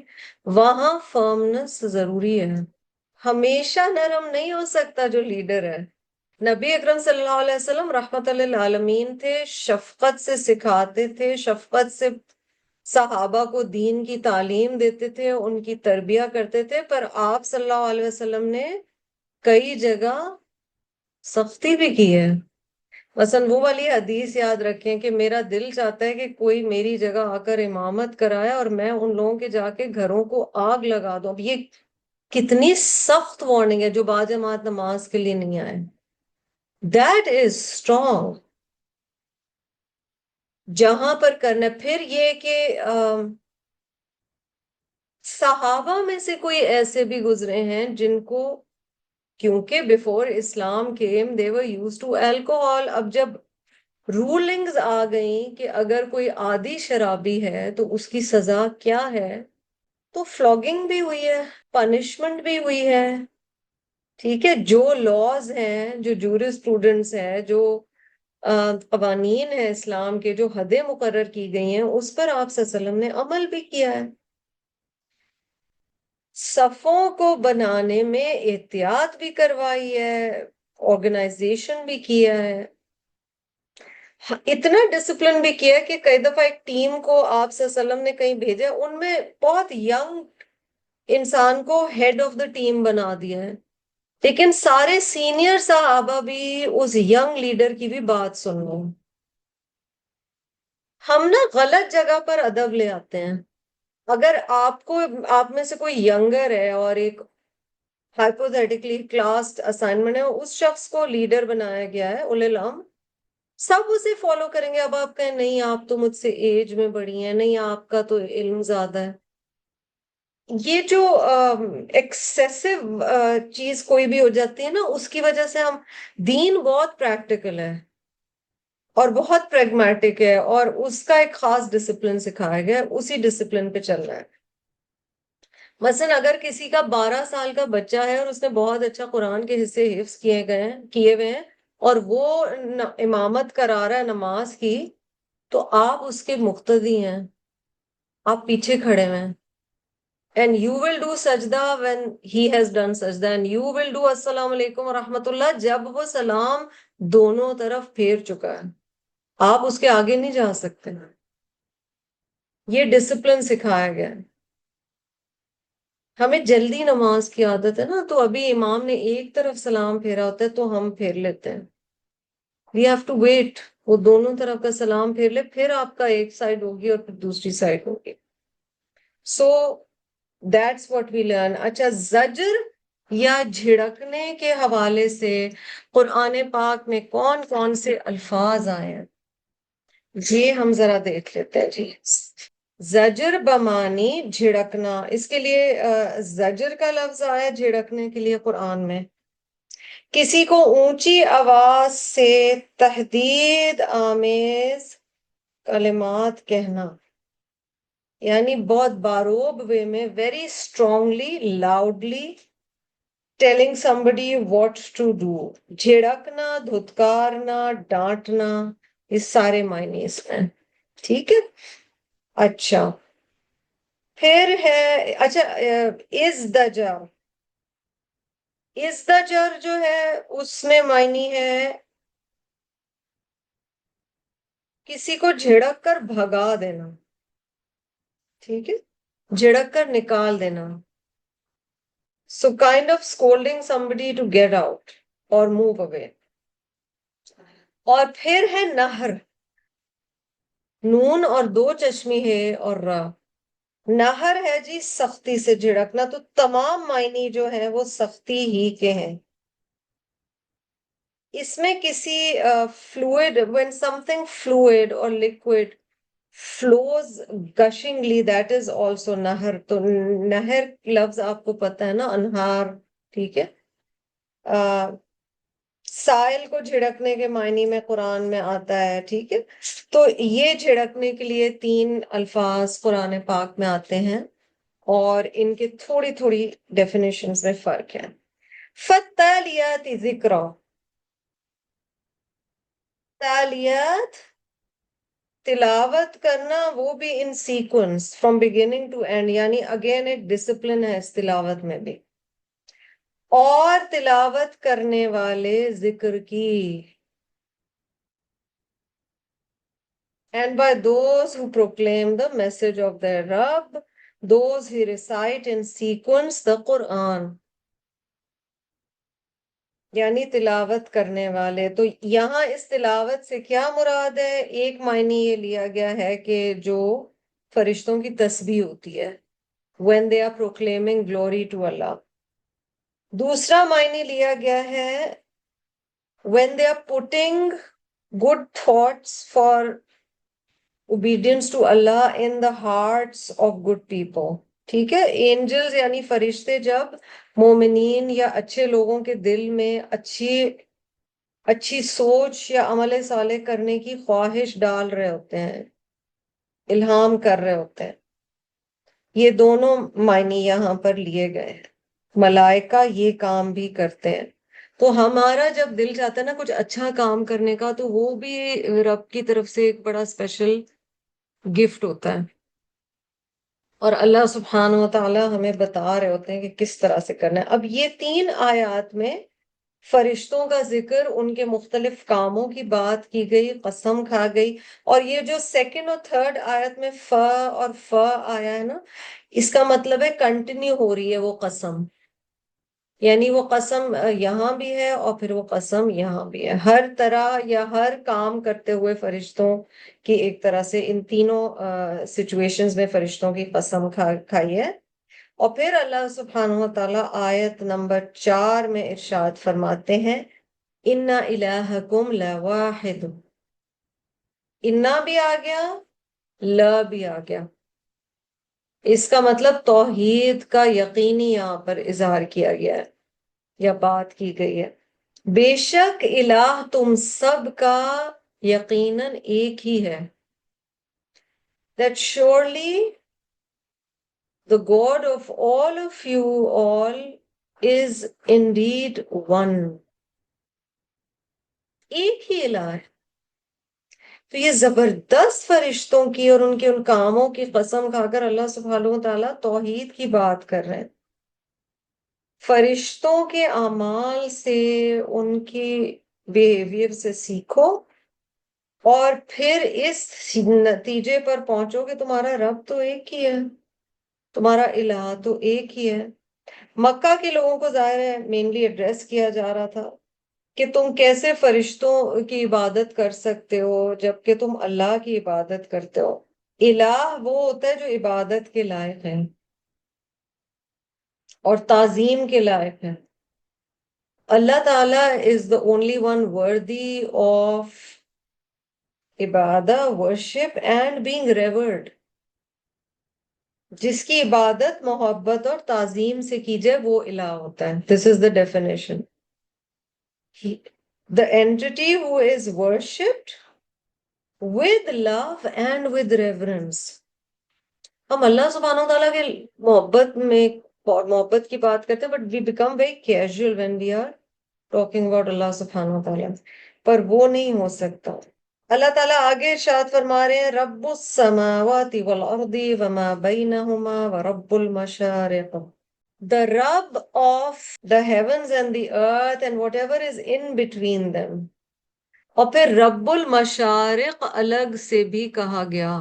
وہاں فرمنس ضروری ہے. ہمیشہ نرم نہیں ہو سکتا جو لیڈر ہے. نبی اکرم صلی اللہ علیہ وسلم رحمت للعالمین تھے، شفقت سے سکھاتے تھے، شفقت سے صحابہ کو دین کی تعلیم دیتے تھے، ان کی تربیہ کرتے تھے، پر آپ صلی اللہ علیہ وسلم نے کئی جگہ سختی بھی کی ہے. مثلا وہ والی حدیث یاد رکھیں کہ میرا دل چاہتا ہے کہ کوئی میری جگہ آ کر امامت کرائے اور میں ان لوگوں کے جا کے گھروں کو آگ لگا دوں. اب یہ کتنی سخت وارننگ ہے جو باجماعت نماز کے لیے نہیں آئے. That is strong. جہاں پر کرنا. پھر یہ کہ صحابہ میں سے کوئی ایسے بھی گزرے ہیں جن کو، کیونکہ before Islam came they were used to alcohol. اب جب رولنگز آ گئیں کہ اگر کوئی عادی شرابی ہے تو اس کی سزا کیا ہے، تو فلاگنگ بھی ہوئی ہے، پنشمنٹ بھی ہوئی ہے. ٹھیک ہے، جو لاز ہیں، جو جورسپروڈنس ہے، جو قوانین ہیں اسلام کے، جو حدیں مقرر کی گئی ہیں، اس پر آپ صلی اللہ علیہ وسلم نے عمل بھی کیا ہے. صفوں کو بنانے میں احتیاط بھی کروائی ہے، آرگنائزیشن بھی کیا ہے، اتنا ڈسپلن بھی کیا ہے کہ کئی دفعہ ایک ٹیم کو آپ صلی اللہ علیہ وسلم نے کہیں بھیجا، ان میں بہت ینگ انسان کو ہیڈ آف دا ٹیم بنا دیا ہے، لیکن سارے سینئر صحابہ بھی اس ینگ لیڈر کی بھی بات سن لو. ہم نا غلط جگہ پر ادب لے آتے ہیں. اگر آپ میں سے کوئی ینگر ہے اور ایک ہائپوتھیٹیکلی کلاس اسائنمنٹ ہے، اس شخص کو لیڈر بنایا گیا ہے اولے الامر، سب اسے فالو کریں گے. اب آپ کہیں نہیں آپ تو مجھ سے ایج میں بڑی ہیں, نہیں آپ کا تو علم زیادہ ہے. یہ جو ایکسیسو چیز کوئی بھی ہو جاتی ہے نا, اس کی وجہ سے ہم, دین بہت پریکٹیکل ہے اور بہت پریگمیٹک ہے, اور اس کا ایک خاص ڈسپلن سکھایا گیا ہے, اسی ڈسپلن پہ چل رہا ہے. مثلا اگر کسی کا 12 سال کا بچہ ہے اور اس نے بہت اچھا قرآن کے حصے حفظ کیے ہوئے ہیں, اور وہ امامت کرا رہا ہے نماز کی, تو آپ اس کے مقتدی ہیں, آپ پیچھے کھڑے ہوئے ہیں. And you will do sajda when he has done sajda, and you will do السلام علیکم ورحمۃ اللہ جب وہ سلام دونوں طرف پھیر چکا ہے. آپ اس کے آگے نہیں جا سکتے. یہ ڈسپلن سکھایا گیا ہے. ہمیں جلدی نماز کی عادت ہے نا, تو ابھی امام نے ایک طرف سلام پھیرا ہوتا ہے تو ہم پھیر لیتے ہیں. وی ہیو ٹو ویٹ, وہ دونوں طرف کا سلام پھیر لے, پھر آپ کا ایک سائڈ ہوگی اور پھر دوسری سائڈ ہوگی. So that's what we learn. اچھا, زجر یا جھڑکنے کے حوالے سے قرآن پاک میں کون کون سے الفاظ آئے ہیں, یہ ہم ذرا دیکھ لیتے ہیں. جی, زجر بمانی جھڑکنا, اس کے لیے زجر کا لفظ آیا جھڑکنے کے لیے قرآن میں. کسی کو اونچی آواز سے تہدید آمیز کلمات کہنا, یعنی بہت باروب وے میں, very strongly, loudly telling somebody what to do. جھڑکنا, دھتکارنا, ڈانٹنا, یہ سارے معنی اس میں. ٹھیک ہے. اچھا, پھر ہے, اچھا, ازدجر. ازدجر جو ہے اس میں معنی ہے کسی کو جھڑک کر بھگا دینا. ٹھیک ہے, جھڑک کر نکال دینا. So kind of scolding somebody to get out or move away. اور پھر ہے نہر, نون اور 2 چشمی ہے اور را. نہر ہے جی سختی سے جھڑکنا, تو تمام معنی جو ہیں وہ سختی ہی کے ہیں. اس میں کسی fluid, when something fluid or liquid flows gushingly, that is also نہر. تو نہر لفظ آپ کو پتہ ہے نا, انہار. ٹھیک ہے. سائل کو جھڑکنے کے معنی میں قرآن میں آتا ہے. ٹھیک ہے. تو یہ جھڑکنے کے لیے 3 الفاظ قرآن پاک میں آتے ہیں, اور ان کے تھوڑی تھوڑی ڈیفینیشنز میں فرق ہے. فالتالیات ذکرا, تالیات تلاوت کرنا, وہ بھی in sequence from beginning to end, یعنی اگین ایک ڈسپلن ہے اس تلاوت میں بھی. اور تلاوت کرنے والے ذکر کی, and by those who proclaim the message of their Rabb, those who recite in sequence the Quran. یعنی تلاوت کرنے والے. تو یہاں اس تلاوت سے کیا مراد ہے؟ ایک معنی یہ لیا گیا ہے کہ جو فرشتوں کی تسبیح ہوتی ہے when they are proclaiming glory to Allah. دوسرا معنی لیا گیا ہے when they are putting good thoughts for obedience to Allah in the hearts of good people. ٹھیک ہے. اینجلز یعنی فرشتے جب مومنین یا اچھے لوگوں کے دل میں اچھی سوچ یا عمل صالح کرنے کی خواہش ڈال رہے ہوتے ہیں, الہام کر رہے ہوتے ہیں. یہ دونوں معنی یہاں پر لیے گئے ہیں. ملائکہ یہ کام بھی کرتے ہیں. تو ہمارا جب دل چاہتا ہے نا کچھ اچھا کام کرنے کا, تو وہ بھی رب کی طرف سے ایک بڑا اسپیشل گفٹ ہوتا ہے, اور اللہ سبحانہ و تعالی ہمیں بتا رہے ہوتے ہیں کہ کس طرح سے کرنا ہے. اب یہ 3 آیات میں فرشتوں کا ذکر, ان کے مختلف کاموں کی بات کی گئی, قسم کھا گئی. اور یہ جو 2nd اور 3rd آیت میں ف اور ف آیا ہے نا, اس کا مطلب ہے کنٹینیو ہو رہی ہے وہ قسم, یعنی وہ قسم یہاں بھی ہے اور پھر وہ قسم یہاں بھی ہے. ہر طرح یا ہر کام کرتے ہوئے فرشتوں کی ایک طرح سے ان تینوں سچویشنز میں فرشتوں کی قسم کھائی ہے. اور پھر اللہ سبحانہ و تعالیٰ آیت نمبر 4 میں ارشاد فرماتے ہیں, اِنَّ إِلَٰهَكُمْ لَوَاحِدٌ, انا بھی آ گیا، لا بھی آ گیا. اس کا مطلب توحید کا یقینی یہاں پر اظہار کیا گیا ہے یا بات کی گئی ہے. بے شک الہ تم سب کا یقیناً ایک ہی ہے. That surely the God of you all is indeed one. ایک ہی الہ ہے. تو یہ زبردست فرشتوں کی اور ان کے ان کاموں کی قسم کھا کر اللہ سبحانہ و تعالیٰ توحید کی بات کر رہے ہیں. فرشتوں کے اعمال سے، ان کی بیہیویئر سے سیکھو اور پھر اس نتیجے پر پہنچو کہ تمہارا رب تو ایک ہی ہے، تمہارا الہ تو ایک ہی ہے. مکہ کے لوگوں کو ظاہر ہے مینلی ایڈریس کیا جا رہا تھا کہ تم کیسے فرشتوں کی عبادت کر سکتے ہو جبکہ تم اللہ کی عبادت کرتے ہو. الہ وہ ہوتا ہے جو عبادت کے لائق ہے اور تعظیم کے لائق ہے. اللہ تعالیٰ is the only one worthy of عبادت، worship and being revered. جس کی عبادت محبت اور تعظیم سے کی جائے وہ الہ ہوتا ہے. This is the definition. The entity who is worshipped with love and with reverence. ہم اللہ سبحانہ و تعالیٰ کے محبت کی بات کرتے ہیں but we become very casual when we are talking about اللہ سبحانہ و تعالیٰ، پر وہ نہیں ہو سکتا. اللہ تعالیٰ آگے ارشاد فرما رہے ہیں رب السماوات والارض وما بینہما ورب المشارق. The Rabb of the heavens and the earth and whatever is in between them. اور پھر رب المشارق الگ سے بھی کہا گیا.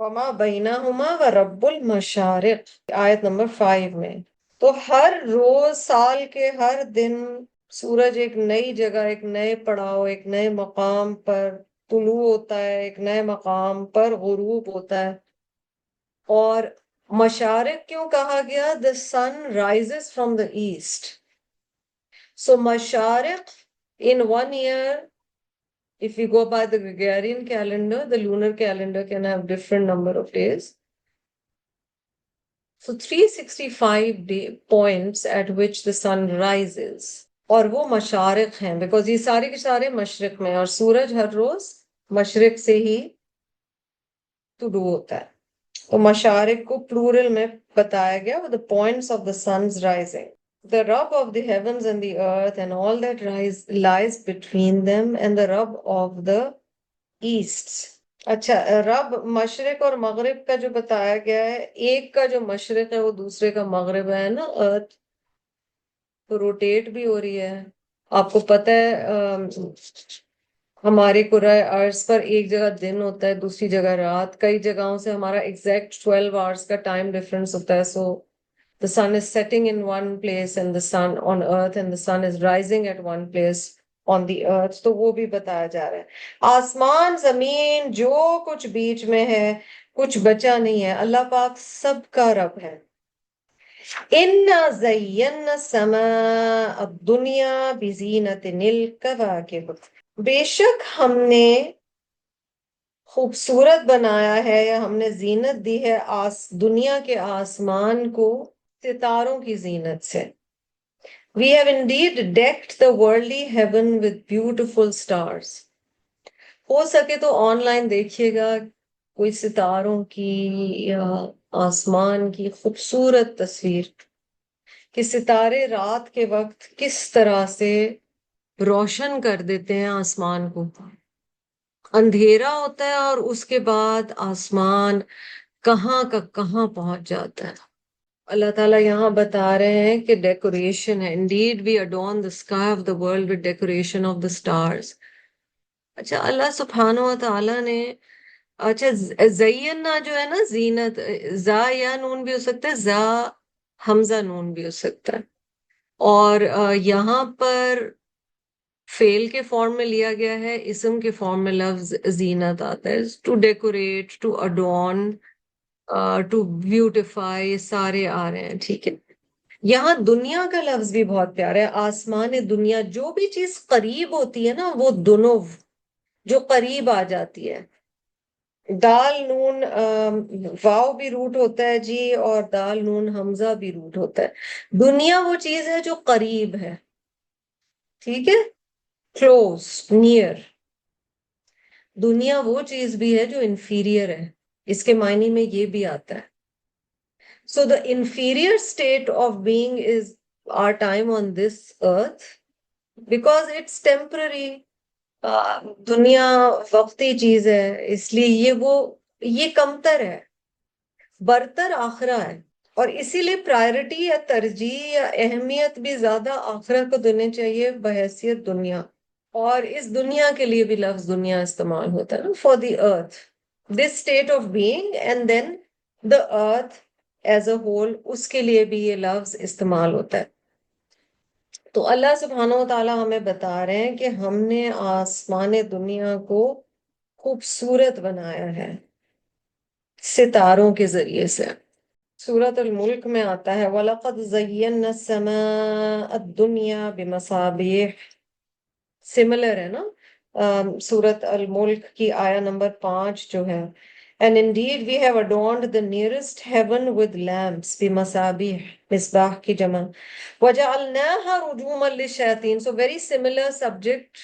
وما بینہما ورب المشارق آیت نمبر 5 میں. تو ہر روز سال کے ہر دن سورج ایک نئی جگہ، ایک نئے پڑاؤ، ایک نئے مقام پر طلوع ہوتا ہے، ایک نئے مقام پر غروب ہوتا ہے. اور مشارق کیوں کہا گیا؟ the sun rises from the east. So مشارق in 1 year, if we go by the Gregorian calendar, the lunar calendar can have different number of days. So 365 points at which the sun rises. اور وہ مشارق ہیں because یہ سارے کے سارے مشرق میں، اور سورج ہر روز مشرق سے ہی طلوع ہوتا ہے. تو مشارق کو پلورل میں بتایا گیا with the points of the sun's rising. The Rabb of the heavens and the earth and all that lies between them and the Rabb of the east. اچھا، رب مشرق اور مغرب کا جو بتایا گیا ہے، ایک کا جو مشرق ہے وہ دوسرے کا مغرب ہے نا. ارتھ تو روٹیٹ بھی ہو رہی ہے. آپ کو پتہ ہے ہمارے کرۂ ارض پر ایک جگہ دن ہوتا ہے دوسری جگہ رات. کئی جگہوں سے ہمارا ایگزیکٹ 12 آورس کا ٹائم ڈفرنس ہوتا ہے. سو the sun is setting in one place and the sun on earth and the sun is rising at one place on the earth. تو وہ بھی بتایا جا رہا ہے. آسمان زمین جو کچھ بیچ میں ہے کچھ بچا نہیں ہے، اللہ پاک سب کا رب ہے. إِنَّا زَيَّنَّا السَّمَاءَ الدُّنْيَا بِزِينَةٍ الْكَوَاكِبِ. بے شک ہم نے خوبصورت بنایا ہے یا ہم نے زینت دی ہے دنیا کے آسمان کو ستاروں کی زینت سے. We have indeed decked the worldly heaven with beautiful stars. ہو سکے تو آن لائن دیکھیے گا کوئی ستاروں کی یا آسمان کی خوبصورت تصویر کہ ستارے رات کے وقت کس طرح سے روشن کر دیتے ہیں آسمان کو. اندھیرا ہوتا ہے اور اس کے بعد آسمان کہاں کا کہاں پہنچ جاتا ہے. اللہ تعالیٰ یہاں بتا رہے ہیں کہ ڈیکوریشن ہے. Indeed we adorn the sky of the world with decoration of the stars. اچھا، اللہ سبحانہ و تعالیٰ نے اچھا زینا جو ہے نا زینت، زا یا نون بھی ہو سکتا ہے، زا حمزہ نون بھی ہو سکتا ہے. اور یہاں پر فعل کے فارم میں لیا گیا ہے، اسم کے فارم میں لفظ زینت آتا ہے. To decorate, to adorn, to beautify, سارے آ رہے ہیں. ٹھیک ہے، یہاں دنیا کا لفظ بھی بہت پیارا ہے. آسمان دنیا، جو بھی چیز قریب ہوتی ہے نا وہ دنو جو قریب آ جاتی ہے. دال نون واو بھی روٹ ہوتا ہے جی، اور دال نون حمزہ بھی روٹ ہوتا ہے. دنیا وہ چیز ہے جو قریب ہے، ٹھیک ہے، کلوز، نیئر. دنیا وہ چیز بھی ہے جو انفیریئر ہے، اس کے معنی میں یہ بھی آتا ہے. So the inferior state of being is our time on this earth because it's temporary. دنیا وقتی چیز ہے، اس لیے یہ کمتر ہے، برتر آخرہ ہے. اور اسی لیے پرائرٹی یا ترجیح یا اہمیت بھی زیادہ آخرہ کو دینی چاہیے بحیثیت دنیا. اور اس دنیا کے لیے بھی لفظ دنیا استعمال ہوتا ہے نا، for the earth, this state of being, and then the earth as a whole, اس کے لیے بھی یہ لفظ استعمال ہوتا ہے. تو اللہ سبحانہ و تعالیٰ ہمیں بتا رہے ہیں کہ ہم نے آسمان دنیا کو خوبصورت بنایا ہے ستاروں کے ذریعے سے. سورۃ الملک میں آتا ہے وَلَقَدْ زَيَّنَّا السَّمَاءَ الدُّنْيَا بِمَصَابِيحَ، سملر ہے نا سورۃ الملک کی آیا نمبر 5 جو ہے. And indeed we have adorned the nearest heaven with lamps بمصابيح، Misbah کی جمع. وَجَعَلْنَاهَا رُجُومًا لِلشَّيَاطِينِ. So very similar subject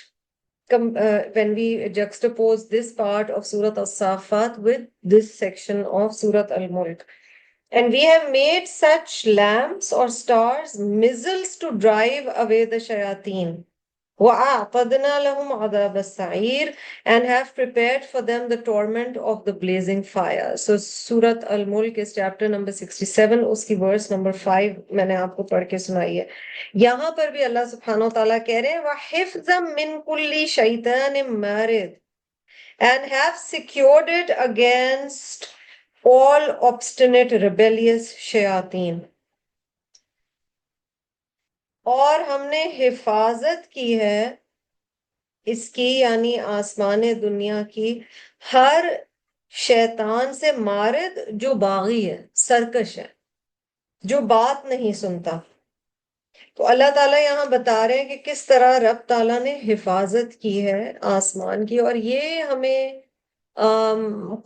when we juxtapose this part of Surah As-Saffat with this section of Surah Al-Mulk. And we have made such lamps or stars missiles to drive away the shayateen. وَأَعْتَدْنَا لَهُمْ عَذَابَ السَّعِيرِ, and have prepared for them the torment of the blazing fire. So Surat Al-Mulk is chapter number 67, اس کی verse number 5 میں نے آپ کو پڑھ کے سنائی ہے. یہاں پر بھی اللہ سبحانہ وتعالیٰ کہہ رہے ہیں وَحِفْظًا مِّن كُلِّ شَيْطَانٍ مَارِدٍ, and have secured it against all obstinate rebellious shayateen. اور ہم نے حفاظت کی ہے اس کی، یعنی آسمان دنیا کی، ہر شیطان سے، مارد جو باغی ہے، سرکش ہے، جو بات نہیں سنتا. تو اللہ تعالیٰ یہاں بتا رہے ہیں کہ کس طرح رب تعالیٰ نے حفاظت کی ہے آسمان کی. اور یہ ہمیں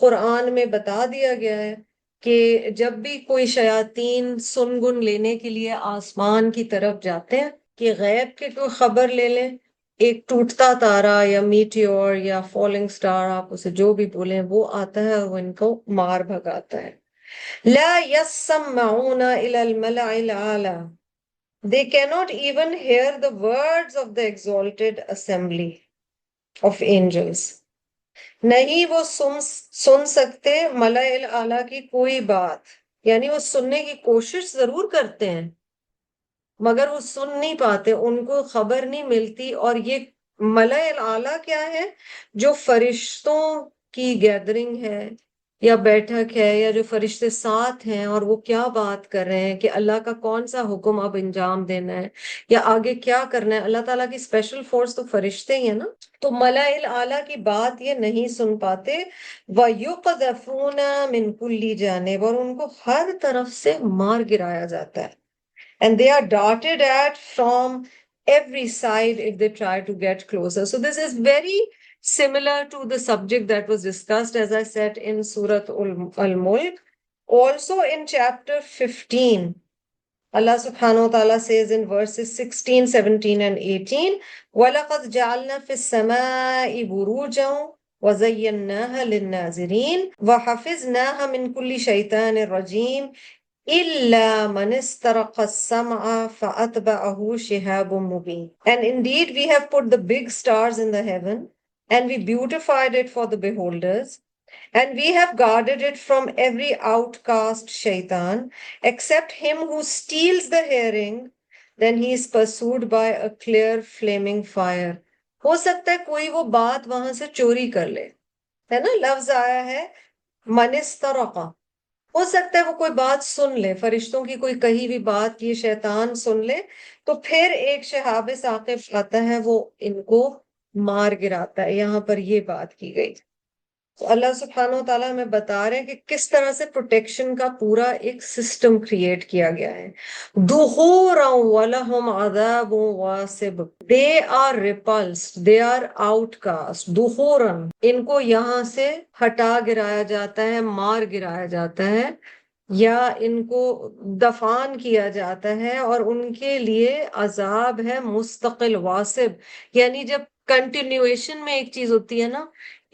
قرآن میں بتا دیا گیا ہے کہ جب بھی کوئی شیاطین سنگن لینے کے لیے آسمان کی طرف جاتے ہیں کہ غیب کی کوئی خبر لے لیں، ایک ٹوٹتا تارا یا میٹیور یا فالنگ سٹار، آپ اسے جو بھی بولیں، وہ آتا ہے اور وہ ان کو مار بھگاتا ہے. لا يسمعون الى الملأ الاعلى, they cannot even hear the words of the exalted assembly of angels. نہیں وہ سن سکتے ملأ الاعلیٰ کی کوئی بات، یعنی وہ سننے کی کوشش ضرور کرتے ہیں مگر وہ سن نہیں پاتے، ان کو خبر نہیں ملتی. اور یہ ملأ الاعلیٰ کیا ہے؟ جو فرشتوں کی گیدرنگ ہے یا بیٹھک ہے، یا جو فرشتے ساتھ ہیں اور وہ کیا بات کر رہے ہیں کہ اللہ کا کون سا حکم اب انجام دینا ہے یا آگے کیا کرنا ہے. اللہ تعالیٰ کی اسپیشل فورس تو فرشتے ہی ہیں نا. تو ملأ الاعلیٰ کی بات یہ نہیں سن پاتے. وَيُقْذَفُونَ مِن كُلِّ جانب, اور ان کو ہر طرف سے مار گرایا جاتا ہے. And they are darted at from every side if they try to get closer. So this is very similar to the subject that was discussed, as I said, in Surah Al-Mulk. Also in chapter 15, Allah subhanahu wa ta'ala says in verses 16, 17 and 18, وَلَقَدْ جَعَلْنَا فِي السَّمَاءِ بُرُوجًا وَزَيَّنَّاهَا لِلنَّاظِرِينَ وَحَفِظْنَاهَا مِنْ كُلِّ شَيْطَانٍ رَجِيمٍ إِلَّا مَنِ اسْتَرَقَ السَّمْعَ فَأَتْبَعَهُ شِهَابٌ مُبِينٌ. And indeed we have put the big stars in the heaven, and we beautified it for the beholders, and we have guarded it from every outcast shaitan, except him who steals the hearing, then he is pursued by a clear flaming fire. ہو سکتا ہے کوئی وہ بات وہاں سے چوری کر لے، ہے نا، لفظ آیا ہے من استرق. ہو سکتا ہے وہ کوئی بات سن لے، فرشتوں کی کوئی کہی ہوئی بات یہ شیطان سن لے، تو پھر ایک شہاب ثاقب آتا ہے، وہ ان کو مار گراتا ہے. یہاں پر یہ بات کی گئی. تو اللہ سبحانہ و تعالیٰ ہمیں بتا رہے ہیں کہ کس طرح سے پروٹیکشن کا پورا ایک سسٹم کریٹ کیا گیا ہے. دُحُورًا وَلَهُمْ عَذَابٌ وَاصِبٌ. They are repulsed, they are outcast. دُحُورًا ان کو یہاں سے ہٹا گرایا جاتا ہے، مار گرایا جاتا ہے، یا ان کو دفان کیا جاتا ہے، اور ان کے لیے عذاب ہے مستقل واصب. یعنی جب کنٹینیویشن میں ایک چیز ہوتی ہے نا،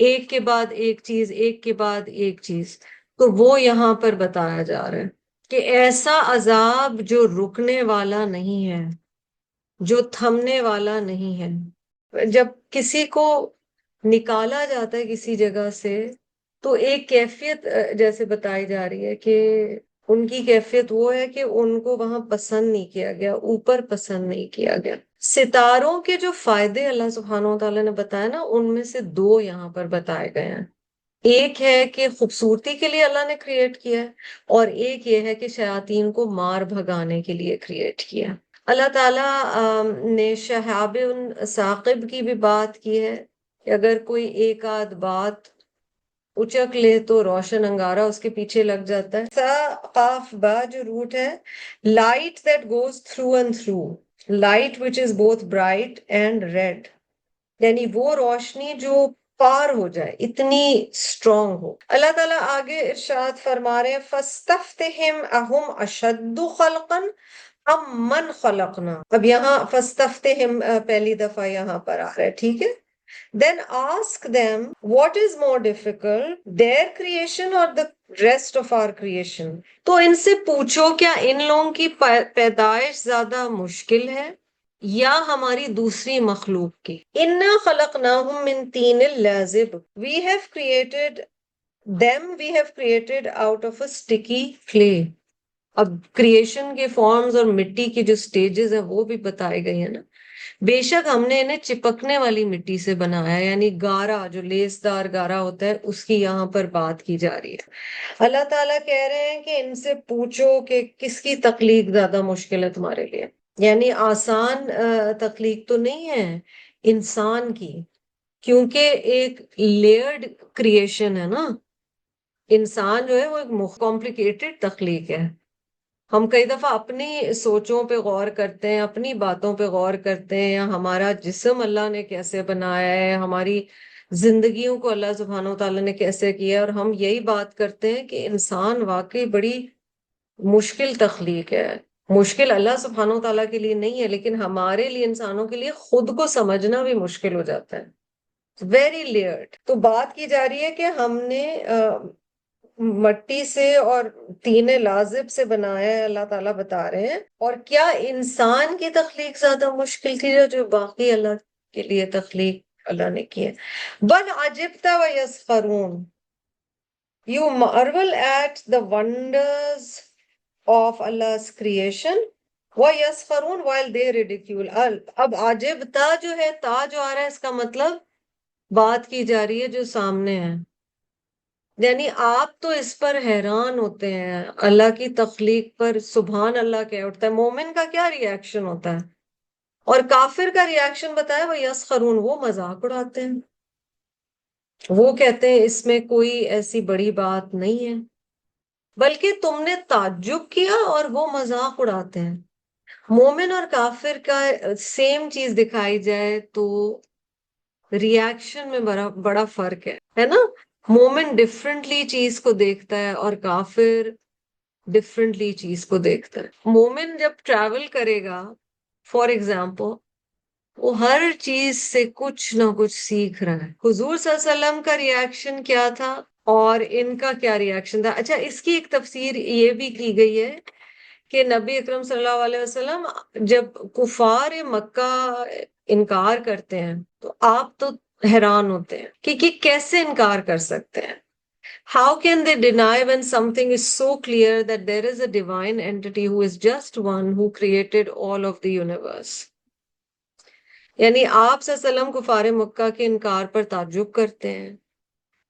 ایک کے بعد ایک چیز، ایک کے بعد ایک چیز، تو وہ یہاں پر بتایا جا رہا ہے کہ ایسا عذاب جو رکنے والا نہیں ہے، جو تھمنے والا نہیں ہے. جب کسی کو نکالا جاتا ہے کسی جگہ سے، تو ایک کیفیت جیسے بتائی جا رہی ہے کہ ان کی کیفیت وہ ہے کہ ان کو وہاں پسند نہیں کیا گیا، اوپر پسند نہیں کیا گیا. ستاروں کے جو فائدے اللہ سبحانہ و تعالیٰ نے بتایا نا، ان میں سے دو یہاں پر بتائے گئے ہیں. ایک ہے کہ خوبصورتی کے لیے اللہ نے کریٹ کیا ہے، اور ایک یہ ہے کہ شیاطین کو مار بھگانے کے لیے کریٹ کیا. اللہ تعالیٰ نے شہاب ثاقب کی بھی بات کی ہے کہ اگر کوئی ایک آدھ بات اچک لے تو روشن انگارہ اس کے پیچھے لگ جاتا ہے. سا قاف با جو روٹ ہے، light that goes through and through, light which is both bright and red. یعنی وہ روشنی جو پار ہو جائے، اتنی اسٹرانگ ہو. اللہ تعالیٰ آگے ارشاد فرما رہے ہیں فَاسْتَفْتِهِمْ أَهُمْ أَشَدُّ خَلْقًا أَمْ مَنْ خَلَقْنَا. اب یہاں فَاسْتَفْتِهِمْ پہلی دفعہ یہاں پر آ رہا ہے، ٹھیک ہے. Then ask them what is more difficult, their creation or the rest of our creation. تو ان سے پوچھو کیا ان لوگوں کی پیدائش زیادہ مشکل ہے یا ہماری دوسری مخلوق کی. اِنَّا خَلَقْنَاهُم مِّن طِینٍ لَازِبٍ. We have created out of a sticky clay. اب کریشن کے فارمز اور مٹی کی جو سٹیجز ہیں وہ بھی بتائے گئے ہیں نا. بے شک ہم نے انہیں چپکنے والی مٹی سے بنایا، یعنی گارا، جو لیس دار گارا ہوتا ہے، اس کی یہاں پر بات کی جا رہی ہے. اللہ تعالیٰ کہہ رہے ہیں کہ ان سے پوچھو کہ کس کی تخلیق زیادہ مشکل ہے تمہارے لیے. یعنی آسان تخلیق تو نہیں ہے انسان کی، کیونکہ ایک لیئرڈ کریشن ہے نا. انسان جو ہے وہ ایک کمپلیکیٹڈ تخلیق ہے. ہم کئی دفعہ اپنی سوچوں پہ غور کرتے ہیں، اپنی باتوں پہ غور کرتے ہیں، یا ہمارا جسم اللہ نے کیسے بنایا ہے، ہماری زندگیوں کو اللہ سبحانہ و تعالیٰ نے کیسے کیا ہے، اور ہم یہی بات کرتے ہیں کہ انسان واقعی بڑی مشکل تخلیق ہے. مشکل اللہ سبحانہ و تعالیٰ کے لیے نہیں ہے، لیکن ہمارے لیے، انسانوں کے لیے خود کو سمجھنا بھی مشکل ہو جاتا ہے. Very Laird. تو بات کی جا رہی ہے کہ ہم نے مٹی سے اور طین لازب سے بنایا ہے، اللہ تعالیٰ بتا رہے ہیں. اور کیا انسان کی تخلیق زیادہ مشکل تھی جو باقی اللہ کے لیے تخلیق اللہ نے کی ہے. بل عجبت ویسخرون. You marvel at the wonders of Allah's creation. وَيَسْخَرُونَ while they ridicule. اب عجبتا جو ہے، تا جو آ رہا ہے، اس کا مطلب بات کی جا رہی ہے جو سامنے ہے. یعنی آپ تو اس پر حیران ہوتے ہیں اللہ کی تخلیق پر، سبحان اللہ کہہ اٹھتا ہے. مومن کا کیا ری ایکشن ہوتا ہے، اور کافر کا ری ایکشن بتایا وہ یسخرون، وہ مذاق اڑاتے ہیں، وہ کہتے ہیں اس میں کوئی ایسی بڑی بات نہیں ہے، بلکہ تم نے تعجب کیا اور وہ مذاق اڑاتے ہیں. مومن اور کافر کا سیم چیز دکھائی جائے تو ری ایکشن میں بڑا فرق ہے نا. مومن ڈفرینٹلی چیز کو دیکھتا ہے اور کافر ڈفرینٹلی چیز کو دیکھتا ہے. مومن جب ٹریول کرے گا، فار ایگزامپل، وہ ہر چیز سے کچھ نہ کچھ سیکھ رہا ہے. حضور صلی اللہ علیہ وسلم کا ری ایکشن کیا تھا اور ان کا کیا ری ایکشن تھا. اچھا، اس کی ایک تفسیر یہ بھی کی گئی ہے کہ نبی اکرم صلی اللہ علیہ وسلم جب کفار مکہ انکار کرتے ہیں تو آپ تو حیران ہوتے ہیں کہ کیسے انکار کر سکتے ہیں. How can they deny when something is so clear that there is a divine entity who is just one who created all of the universe. یعنی آپ صلی اللہ علیہ وسلم کفار مکہ کے انکار پر تعجب کرتے ہیں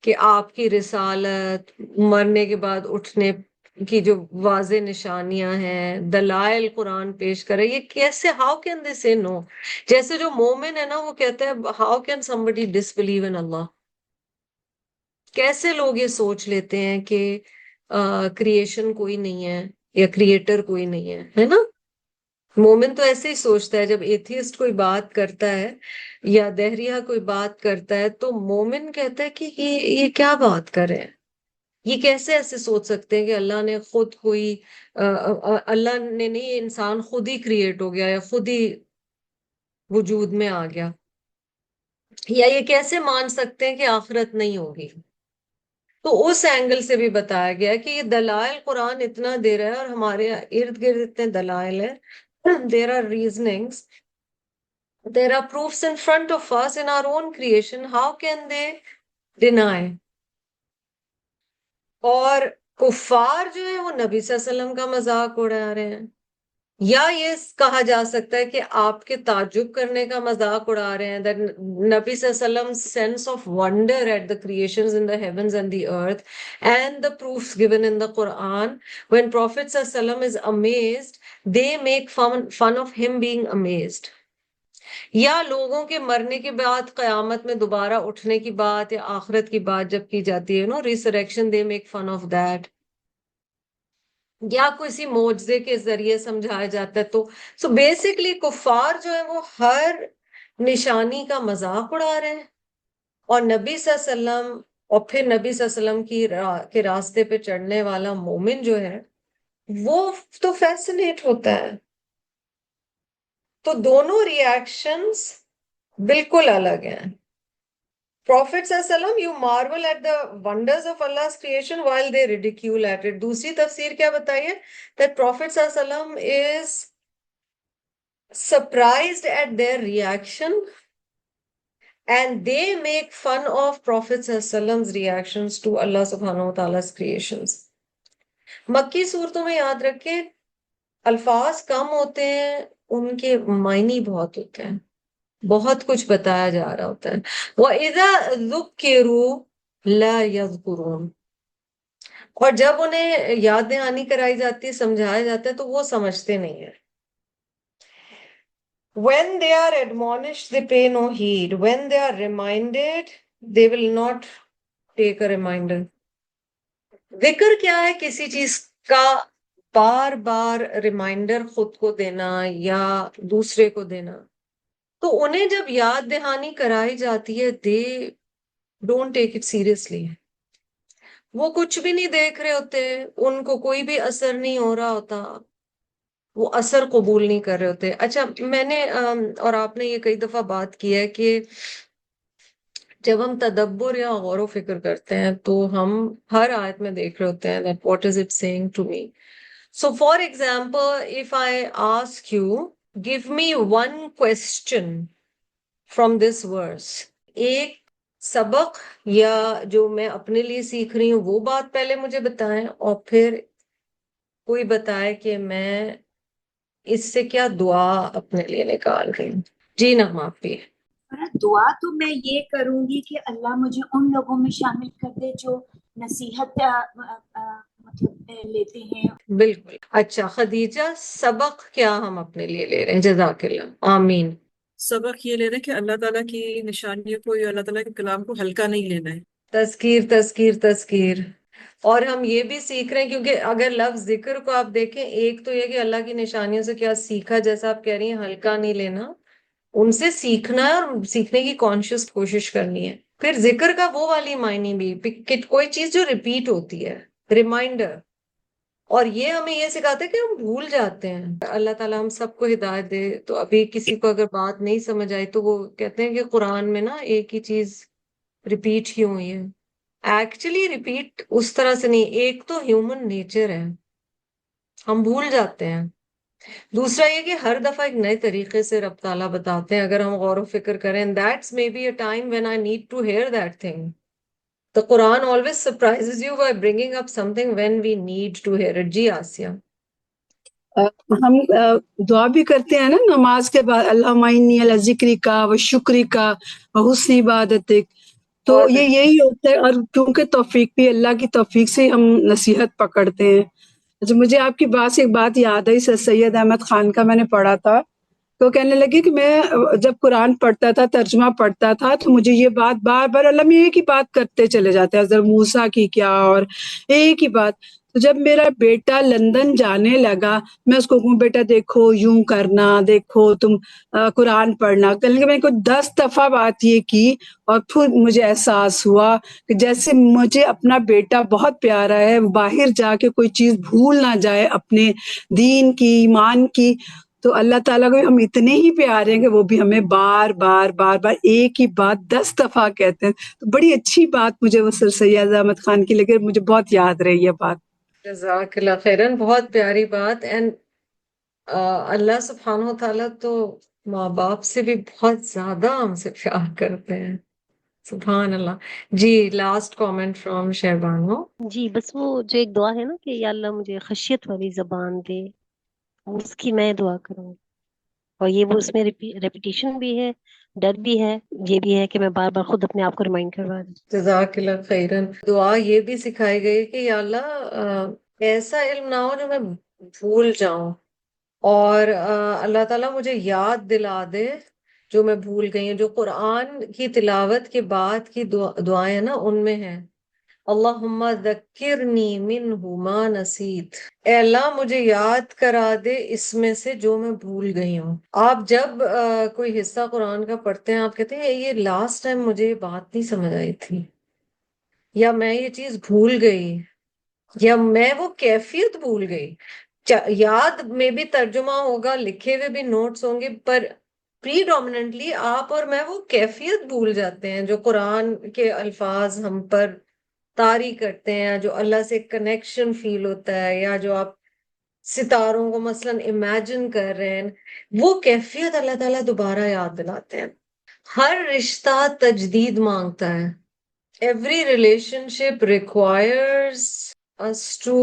کہ آپ کی رسالت، مرنے کے بعد اٹھنے کی جو واضح نشانیاں ہیں، دلائل قرآن پیش کرے، یہ کیسے، ہاؤ کین دے سے نو. جیسے جو مومن ہے نا وہ کہتا ہے how can somebody disbelieve in اللہ. کیسے لوگ یہ سوچ لیتے ہیں کہ کریشن کوئی نہیں ہے یا کریٹر کوئی نہیں ہے نا؟ مومن تو ایسے ہی سوچتا ہے. جب ایتھیسٹ کوئی بات کرتا ہے یا دہریہ کوئی بات کرتا ہے تو مومن کہتا ہے کہ یہ کیا بات کر رہے ہیں، یہ کیسے ایسے سوچ سکتے ہیں کہ اللہ نے خود کوئی اللہ نے نہیں، یہ انسان خود ہی کریٹ ہو گیا یا خود ہی وجود میں آ گیا، یا یہ کیسے مان سکتے ہیں کہ آخرت نہیں ہوگی. تو اس اینگل سے بھی بتایا گیا کہ یہ دلائل قرآن اتنا دے رہا ہے اور ہمارے ارد گرد اتنے دلائل ہیں. There are reasonings, there are proofs in front of us in our own creation. How can they deny? اور کفار جو ہے وہ نبی صلی اللہ علیہ وسلم کا مذاق اڑا رہے ہیں، یا یہ کہا جا سکتا ہے کہ آپ کے تعجب کرنے کا مذاق اڑا رہے ہیں. that نبی صلی اللہ علیہ وسلم sense of wonder at the creations in the heavens and the earth and the proofs given in the Quran, when Prophet صلی اللہ علیہ وسلم is amazed, they make fun of him being amazed. یا لوگوں کے مرنے کے بعد قیامت میں دوبارہ اٹھنے کی بات یا آخرت کی بات جب کی جاتی ہے resurrection, they make fun of that. یا کسی معجزے کے ذریعے سمجھایا جاتا ہے. تو سو بیسکلی کفار جو ہے وہ ہر نشانی کا مذاق اڑا رہے ہیں، اور نبی صلی اللہ علیہ وسلم اور پھر نبی صلی اللہ علیہ وسلم کے راستے پہ چڑھنے والا مومن جو ہے وہ تو فیسنیٹ ہوتا ہے. تو دونوں ریاکشنز بالکل الگ ہیں. Prophet صلی اللہ علیہ وسلم, you marvel at the wonders of Allah's creation while they ridicule at it. دوسری تفسیر کیا بتائیے؟ That Prophet صلی اللہ علیہ وسلم is surprised at their reaction and they make fun of Prophet صلی اللہ علیہ وسلم's reactions to Allah subhanahu wa ta'ala's creations. مکی صورتوں میں یاد رکھیں الفاظ کم ہوتے ہیں، ان کے معنی بہت ہوتے ہیں، بہت کچھ بتایا جا رہا ہوتا ہے. وَإِذَا ذُكِّرُوا لَا يَذْكُرُونَ، اور جب انہیں یاد دہانی کرائی جاتی ہے، سمجھایا جاتا ہے تو وہ سمجھتے نہیں ہیں. When they are admonished, they pay no heed. When they are reminded, they will not take a reminder. ذکر کیا ہے؟ کسی چیز کا بار بار ریمائنڈر خود کو دینا یا دوسرے کو دینا. تو انہیں جب یاد دہانی کرائی جاتی ہے they don't take it seriously. وہ کچھ بھی نہیں دیکھ رہے ہوتے، ان کو کوئی بھی اثر نہیں ہو رہا ہوتا، وہ اثر قبول نہیں کر رہے ہوتے. اچھا میں نے اور آپ نے یہ کئی دفعہ بات کی ہے کہ جب ہم تدبر یا غور و فکر کرتے ہیں تو ہم ہر آیت میں دیکھ رہے ہوتے ہیں that what is it saying to me. So for example, if I ask you, give me one question from this verse. ایک سبق یا جو میں اپنے لیے سیکھ رہی ہوں وہ بات پہلے مجھے بتائیں، اور پھر کوئی بتائے کہ میں اس سے کیا دعا اپنے لیے نکال رہی ہوں. جی نغمہ آپ بھی. دعا تو میں یہ کروں گی کہ اللہ مجھے ان لوگوں میں شامل کر دے جو نصیحت مطلب لیتے ہیں. بالکل. اچھا خدیجہ، سبق کیا ہم اپنے لیے لے رہے ہیں؟ جزاک اللہ. آمین. سبق یہ لے رہے ہیں کہ اللہ تعالیٰ کی نشانیوں کو یا اللہ تعالیٰ کے کلام کو ہلکا نہیں لینا ہے. تذکیر تذکیر تذکیر. اور ہم یہ بھی سیکھ رہے ہیں کیونکہ اگر لفظ ذکر کو آپ دیکھیں، ایک تو یہ کہ اللہ کی نشانیوں سے کیا سیکھا، جیسا آپ کہہ رہی ہیں ہلکا نہیں لینا، ان سے سیکھنا ہے اور سیکھنے کی کانشیس کوشش کرنی ہے. پھر ذکر کا وہ والی معنی بھی کہ کوئی چیز جو ریپیٹ ہوتی ہے، ریمائنڈر. اور یہ ہمیں یہ سکھاتا ہے کہ ہم بھول جاتے ہیں. اللہ تعالیٰ ہم سب کو ہدایت دے. تو ابھی کسی کو اگر بات نہیں سمجھ آئی تو وہ کہتے ہیں کہ قرآن میں نا ایک ہی چیز ریپیٹ کیوں ہوئی ہے. ایکچولی ریپیٹ اس طرح سے نہیں، ایک تو ہیومن نیچر ہے، ہم بھول جاتے ہیں. دوسرا یہ کہ ہر دفعہ ایک نئے طریقے سے رب تعالیٰ بتاتے ہیں اگر ہم غور و فکر کریں. That's may be a time when I need to hear that thing. The Quran always surprises you by bringing up something when we need to hear it. جی آسیہ. ہم دعا بھی کرتے ہیں نا نماز کے بعد، اللہم انی علی ذکرک و شکرک و حسن عبادتک. تو یہی ہوتا ہے، اور کیونکہ توفیق بھی اللہ کی توفیق سے ہم نصیحت پکڑتے ہیں. مجھے آپ کی بات سے ایک بات یاد ہے، سید احمد خان کا میں نے پڑھا تھا تو کہنے لگے کہ میں جب قرآن پڑھتا تھا، ترجمہ پڑھتا تھا، تو مجھے یہ بات بار بار اللہ میں ایک ہی بات کرتے چلے جاتے ہیں، حضرت موسیٰ کی کیا، اور ایک ہی بات. تو جب میرا بیٹا لندن جانے لگا، میں اس کو کہوں بیٹا دیکھو یوں کرنا، دیکھو تم قرآن پڑھنا، کہنے لگے میں کو 10 دفعہ بات یہ کی، اور پھر مجھے احساس ہوا کہ جیسے مجھے اپنا بیٹا بہت پیارا ہے، باہر جا کے کوئی چیز بھول نہ جائے اپنے دین کی، ایمان کی. تو اللہ تعالیٰ کو ہم اتنے ہی پیارے ہیں کہ وہ بھی ہمیں بار بار بار بار ایک ہی بات 10 دفعہ کہتے ہیں. تو بڑی اچھی بات مجھے وہ سر سید احمد خان کی لگی، مجھے بہت یاد رہی ہے بات. جزاک اللہ خیرن، بہت پیاری بات. اینڈ اللہ سبحانہ و تعالیٰ تو ماں باپ سے بھی بہت زیادہ ہم سے پیار کرتے ہیں. سبحان اللہ. جی لاسٹ کامنٹ فرام شہبانو. جی بس وہ جو ایک دعا ہے نا کہ یا اللہ مجھے خشیت والی زبان دے، اس کی میں دعا کروں. اور یہ وہ اس میں ریپیٹیشن بھی ہے، ڈر بھی ہے، یہ بھی ہے کہ میں بار بار خود اپنے آپ کو ریمائنڈ کروا دوں. جزاک اللہ خیرن. دعا یہ بھی سکھائی گئی کہ یا اللہ ایسا علم نہ ہو جو میں بھول جاؤں، اور اللہ تعالیٰ مجھے یاد دلا دے جو میں بھول گئی ہوں. جو قرآن کی تلاوت کے بعد کی دعائیں ہیں نا، ان میں ہے اللہم ذکرنی منہ ما نسیت، اے اللہ مجھے یاد کرا دے اس میں سے جو میں بھول گئی ہوں. آپ جب کوئی حصہ قرآن کا پڑھتے ہیں، آپ کہتے ہیں یہ لاسٹ ٹائم مجھے یہ بات نہیں سمجھ آئی تھی، یا میں یہ چیز بھول گئی، یا میں وہ کیفیت بھول گئی. یاد میں بھی ترجمہ ہوگا، لکھے ہوئے بھی نوٹس ہوں گے، پر پریڈومیننٹلی آپ اور میں وہ کیفیت بھول جاتے ہیں جو قرآن کے الفاظ ہم پر طاری کرتے ہیں، جو اللہ سے کنیکشن فیل ہوتا ہے، یا جو آپ ستاروں کو مثلاً امیجن کر رہے ہیں، وہ کیفیت اللہ تعالیٰ دوبارہ یاد دلاتے ہیں. ہر رشتہ تجدید مانگتا ہے. Every relationship requires us to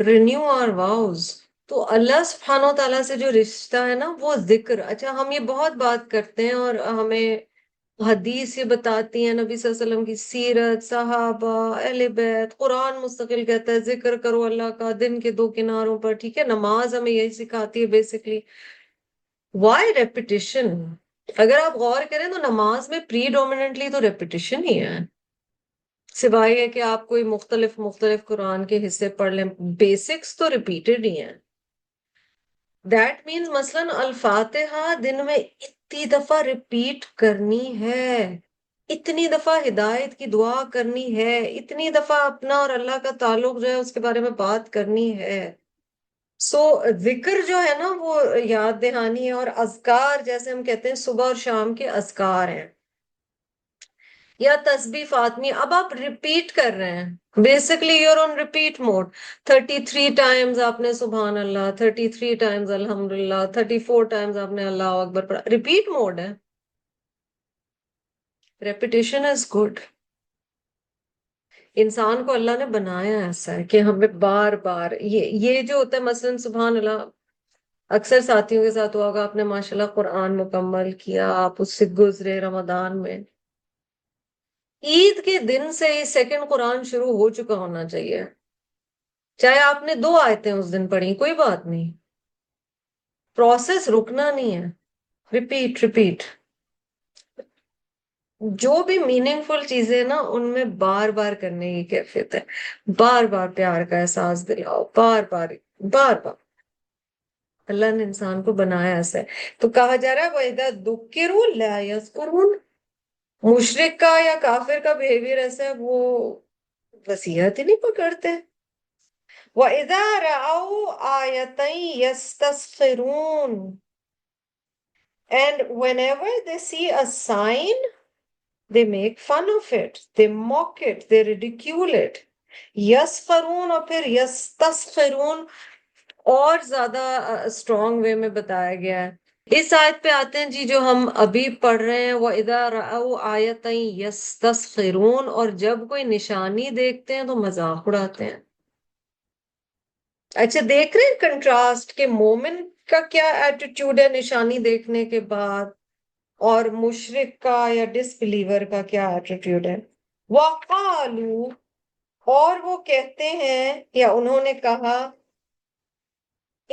renew our vows. تو اللہ سبحانہ و تعالیٰ سے جو رشتہ ہے نا، وہ ذکر. اچھا ہم یہ بہت بات کرتے ہیں، اور ہمیں حدیث یہ بتاتی ہیں، نبی صلی اللہ علیہ وسلم کی سیرت، صحابہ، اہل بیت، قرآن مستقل کہتا ہے ذکر کرو اللہ کا دن کے 2 کناروں پر. ٹھیک ہے، نماز ہمیں یہی سکھاتی ہے بیسکلی. Y repetition? اگر آپ غور کریں تو نماز میں پریڈومیننٹلی تو ریپیٹیشن ہی ہے، سوائے ہے کہ آپ کوئی مختلف قرآن کے حصے پڑھ لیں. بیسکس تو ریپیٹڈ ہی ہیں. دیٹ مینز مثلاً الفاتحہ دن میں اتنی دفعہ ریپیٹ کرنی ہے، اتنی دفعہ ہدایت کی دعا کرنی ہے، اتنی دفعہ اپنا اور اللہ کا تعلق جو ہے اس کے بارے میں بات کرنی ہے. سو ذکر جو ہے نا وہ یاد دہانی ہے، اور اذکار جیسے ہم کہتے ہیں صبح اور شام کے اذکار ہیں، یا تسبیح فاطمی. اب آپ ریپیٹ کر رہے ہیں، basically you're on repeat mode. 33 times آپ نے سبحان اللہ، 33 ٹائمز الحمدللہ، 34 ٹائمز آپ نے اللہ اکبر پڑھا. ریپیٹ موڈ ہے. Repetition is good. انسان کو اللہ نے بنایا ایسا ہے کہ ہمیں بار بار یہ جو ہوتا ہے مثلاً سبحان اللہ، اکثر ساتھیوں کے ساتھ ہوا ہوگا، آپ نے ماشاءاللہ قرآن مکمل کیا، آپ اس سے گزرے رمضان میں، عید کے دن سے ہی سیکنڈ قرآن شروع ہو چکا ہونا چاہیے. چاہے آپ نے 2 آیتیں اس دن پڑھی، کوئی بات نہیں، پروسیس رکنا نہیں ہے. Repeat repeat. جو بھی میننگ فل چیزیں نا ان میں بار بار کرنے کی کیفیت ہے. بار بار پیار کا احساس دلاؤ، بار بار بار بار. اللہ نے انسان کو بنایا ایسا ہے. تو کہا جا رہا ہے وَإِذَا ذُكِّرُوا لَا يَذْكُرُونَ. مشرک کا یا کافر کا بیہیویئر ایسا ہے، وہ نصیحت ہی نہیں پکڑتے. وَإِذَا رَأَوْا آیَةً يَسْتَسْخِرُونَ. And whenever they see a sign, they make fun of it, they mock it, they ridicule it. یسخرون، اور پھر یستسخرون اور زیادہ اسٹرانگ وے میں بتایا گیا ہے. اس آیت پہ آتے ہیں جی جو ہم ابھی پڑھ رہے ہیں، وَإِذَا رَأَوْا آیَةً يَسْتَسْخِرُونَ. اور جب کوئی نشانی دیکھتے ہیں تو مذاق اڑاتے ہیں. اچھا دیکھ رہے ہیں کنٹراسٹ کہ مومن کا کیا ایٹیٹیوڈ ہے نشانی دیکھنے کے بعد، اور مشرک کا یا ڈس بلیور کا کیا ایٹیٹیوڈ ہے. وَقَالُوا، اور وہ کہتے ہیں یا انہوں نے کہا،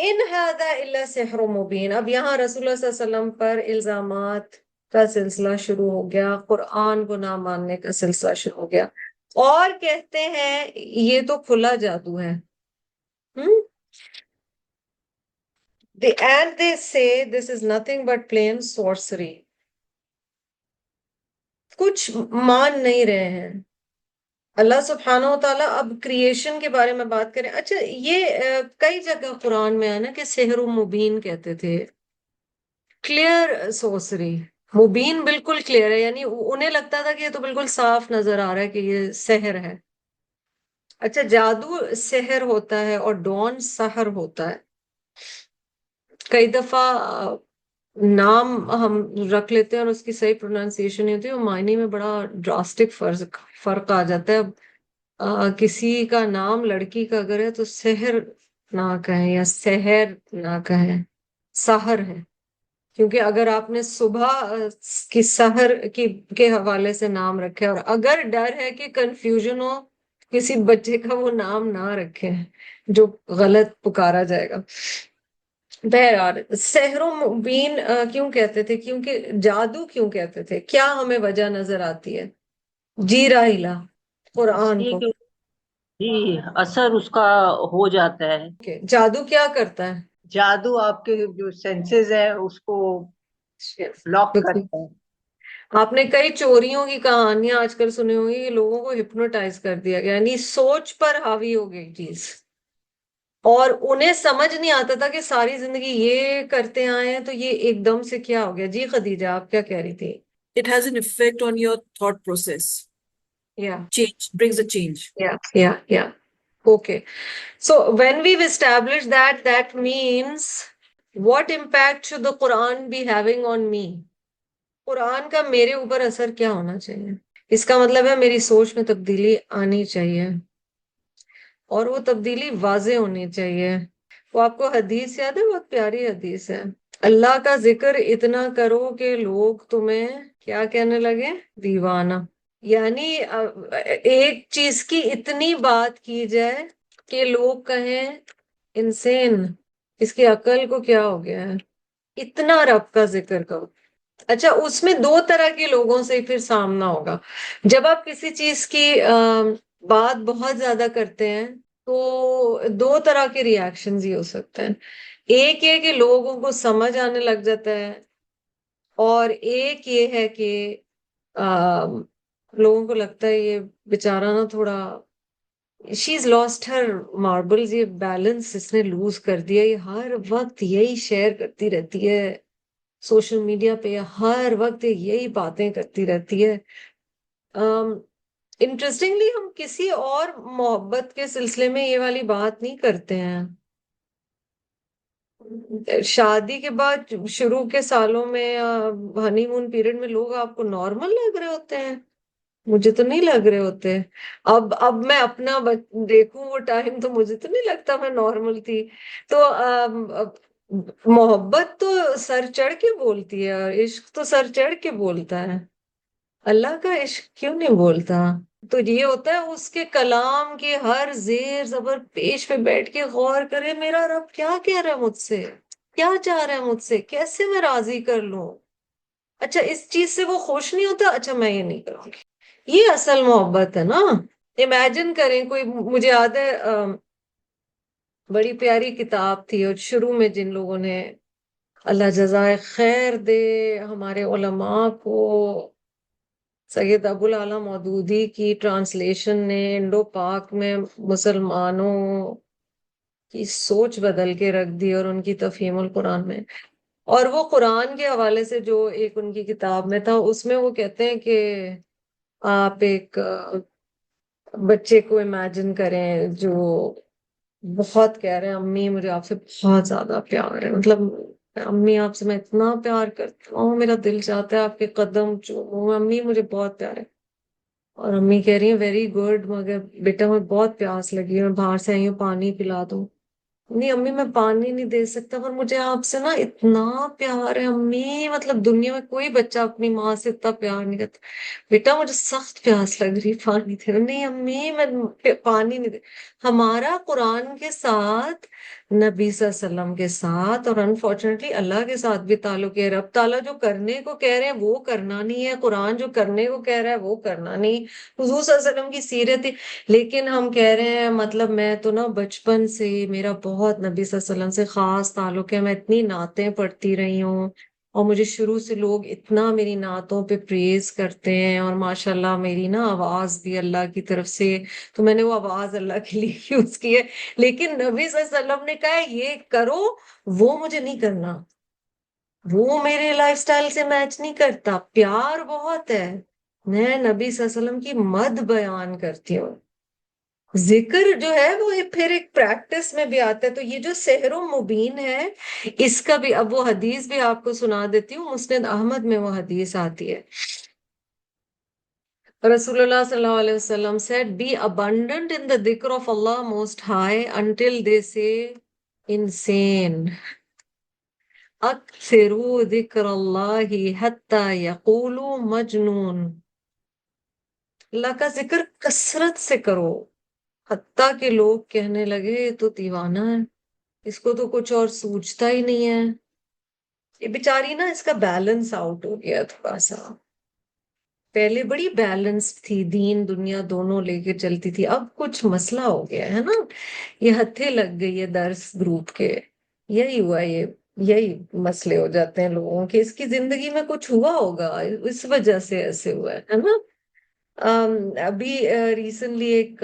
ان ھذا الا سحر مبین. اب یہاں رسول اللہ صلی اللہ علیہ وسلم پر الزامات کا سلسلہ شروع ہو گیا، قرآن کو نہ ماننے کا سلسلہ شروع ہو گیا، اور کہتے ہیں یہ تو کھلا جادو ہے. And they say this is nothing but plain sorcery. کچھ مان نہیں رہے ہیں. اللہ سبحانہ و تعالیٰ اب کریشن کے بارے میں بات کریں. اچھا یہ کئی جگہ قرآن میں ہے نا کہ سحر و مبین کہتے تھے. کلیئر سورسری، مبین بالکل کلیئر ہے، یعنی انہیں لگتا تھا کہ یہ تو بالکل صاف نظر آ رہا ہے کہ یہ سحر ہے. اچھا جادو سحر ہوتا ہے اور ڈون سحر ہوتا ہے. کئی دفعہ نام ہم رکھ لیتے ہیں اور اس کی صحیح پروننسیشن نہیں ہوتی، وہ معنی میں بڑا ڈراسٹک فرق آ جاتا ہے. اب کسی کا نام لڑکی کا اگر ہے تو سحر نہ کہیں یا سحر نہ کہیں، سحر ہے. کیونکہ اگر آپ نے صبح کی سحر کے حوالے سے نام رکھے اور اگر ڈر ہے کہ کنفیوژن ہو کسی بچے کا، وہ نام نہ رکھے جو غلط پکارا جائے گا. بہرحال سحر و مبین کیوں کہتے تھے؟ کیونکہ جادو کیوں کہتے تھے؟ کیا ہمیں وجہ نظر آتی ہے؟ جی راہیلا قرآن یہ کو. کہ جی اثر اس کا ہو جاتا ہے. کہ جادو کیا کرتا ہے؟ جادو آپ کے جو سینسز ہے اس کو بلاک کرتا ہے. آپ نے کئی چوریوں کی کہانیاں آج کل سنی ہوگی کہ لوگوں کو ہپنوٹائز کر دیا گیا، یعنی سوچ پر حاوی ہو گئی چیز، اور انہیں سمجھ نہیں آتا تھا کہ ساری زندگی یہ کرتے آئے ہیں تو یہ ایک دم سے کیا ہو گیا. جی خدیجہ آپ کیا کہہ رہی تھی؟ It has an effect on your thought process. Yeah, Change brings a change. yeah. Okay. So when we've established that, that means what impact should the Quran be having on me? قرآن کا میرے اوپر اثر کیا ہونا چاہیے؟ اس کا مطلب ہے میری سوچ میں تبدیلی آنی چاہیے، اور وہ تبدیلی واضح ہونی چاہیے. وہ آپ کو حدیث یاد ہے؟ بہت پیاری حدیث ہے، اللہ کا ذکر اتنا کرو کہ لوگ تمہیں کیا کہنے لگے؟ دیوانہ. یعنی ایک چیز کی اتنی بات کی جائے کہ لوگ کہیں انسین، اس کی عقل کو کیا ہو گیا ہے. اتنا رب کا ذکر کرو. اچھا اس میں دو طرح کے لوگوں سے پھر سامنا ہوگا. جب آپ کسی چیز کی بات بہت زیادہ کرتے ہیں تو دو طرح کے ریاکشنز ہی ہو سکتے ہیں. ایک یہ کہ لوگوں کو سمجھ آنے لگ جاتا ہے، اور ایک یہ ہے کہ لوگوں کو لگتا ہے یہ بیچارہ نا تھوڑا شیز لاسٹ ہر ماربلز، یہ بیلنس اس نے لوز کر دیا، یہ ہر وقت یہی شیئر کرتی رہتی ہے سوشل میڈیا پہ، ہر وقت یہی باتیں کرتی رہتی ہے. انٹرسٹنگلی ہم کسی اور محبت کے سلسلے میں یہ والی بات نہیں کرتے ہیں. شادی کے بعد شروع کے سالوں میں ہنی مون پیریڈ میں لوگ آپ کو نارمل لگ رہے ہوتے ہیں، مجھے تو نہیں لگ رہے ہوتے. اب میں اپنا دیکھوں وہ ٹائم تو مجھے تو نہیں لگتا میں نارمل تھی. تو محبت تو سر چڑھ کے بولتی ہے، اور عشق تو سر چڑھ کے بولتا ہے. اللہ کا عشق کیوں نہیں بولتا؟ تو یہ ہوتا ہے اس کے کلام کے ہر زیر زبر پیش پہ بیٹھ کے غور کرے، میرا رب کیا کہہ رہا ہے مجھ سے، کیا چاہ رہا ہے مجھ سے، کیسے میں راضی کر لوں. اچھا اس چیز سے وہ خوش نہیں ہوتا، اچھا میں یہ نہیں کروں گی. یہ اصل محبت ہے نا. امیجن کریں کوئی، مجھے یاد ہے بڑی پیاری کتاب تھی، اور شروع میں جن لوگوں نے، اللہ جزائے خیر دے ہمارے علماء کو، سید ابو العلا مودودی کی ٹرانسلیشن نے انڈو پاک میں مسلمانوں کی سوچ بدل کے رکھ دی، اور ان کی تفہیم القرآن میں. اور وہ قرآن کے حوالے سے جو ایک ان کی کتاب میں تھا، اس میں وہ کہتے ہیں کہ آپ ایک بچے کو امیجن کریں جو بہت کہہ رہے ہیں امی مجھے آپ سے بہت زیادہ پیار ہے، مطلب امی آپ سے میں اتنا پیار کرتی ہوں، میرا دل چاہتا ہے آپ کے قدم چوموں، امی مجھے بہت پیار ہے. اور امی کہہ رہی ہیں ویری گڈ، مگر بیٹا مجھے بہت پیاس لگی ہے، میں باہر سے آئی ہوں پانی پلا دوں. نہیں امی میں پانی نہیں دے سکتا، پر مجھے آپ سے نا اتنا پیار ہے امی، مطلب دنیا میں کوئی بچہ اپنی ماں سے اتنا پیار نہیں کرتا، بیٹا مجھے سخت پیاس لگ رہی، پانی دے دو، نہیں امی میں پانی نہیں دے۔ ہمارا قرآن کے ساتھ، نبی صلی اللہ علیہ وسلم کے ساتھ، اور انفارچونیٹلی اللہ کے ساتھ بھی تعلق ہے۔ رب تعالیٰ جو کرنے کو کہہ رہے ہیں وہ کرنا نہیں ہے، قرآن جو کرنے کو کہہ رہا ہے وہ کرنا نہیں، حضور صلی اللہ علیہ وسلم کی سیرت ہی۔ لیکن ہم کہہ رہے ہیں مطلب میں تو نا بچپن سے میرا بہت نبی صلی اللہ علیہ وسلم سے خاص تعلق ہے، میں اتنی نعتیں پڑھتی رہی ہوں، اور مجھے شروع سے لوگ اتنا میری نعتوں پہ پریز کرتے ہیں، اور ماشاءاللہ میری نا آواز بھی اللہ کی طرف سے، تو میں نے وہ آواز اللہ کے لیے یوز کی ہے۔ لیکن نبی صلی اللہ علیہ وسلم نے کہا ہے یہ کرو، وہ مجھے نہیں کرنا، وہ میرے لائف سٹائل سے میچ نہیں کرتا۔ پیار بہت ہے، میں نبی صلی اللہ علیہ وسلم کی مد بیان کرتی ہوں۔ ذکر جو ہے وہ پھر ایک پریکٹس میں بھی آتا ہے، تو یہ جو سحر و مبین ہے اس کا بھی، اب وہ حدیث بھی آپ کو سنا دیتی ہوں، مسند احمد میں وہ حدیث آتی ہے۔ رسول اللہ صلی اللہ علیہ وسلم said, be abundant in the dhikr of Allah Most High until they say insane. اکثروا ذکر اللہ حتی یقولوا مجنون۔ اللہ کا ذکر کثرت سے کرو، حتیٰ کہ لوگ کہنے لگے یہ تو دیوانہ ہے، اس کو تو کچھ اور سوچتا ہی نہیں ہے۔ یہ بیچاری نا اس کا بیلنس آؤٹ ہو گیا تھوڑا سا، پہلے بڑی بیلنس تھی، دین دنیا دونوں لے کے چلتی تھی، اب کچھ مسئلہ ہو گیا ہے نا، یہ ہتھے لگ گئی ہے درس گروپ کے، یہی ہوا، یہی مسئلے ہو جاتے ہیں لوگوں کے، اس کی زندگی میں کچھ ہوا ہوگا اس وجہ سے ایسے ہوا ہے نا۔ ابھی ریسنٹلی ایک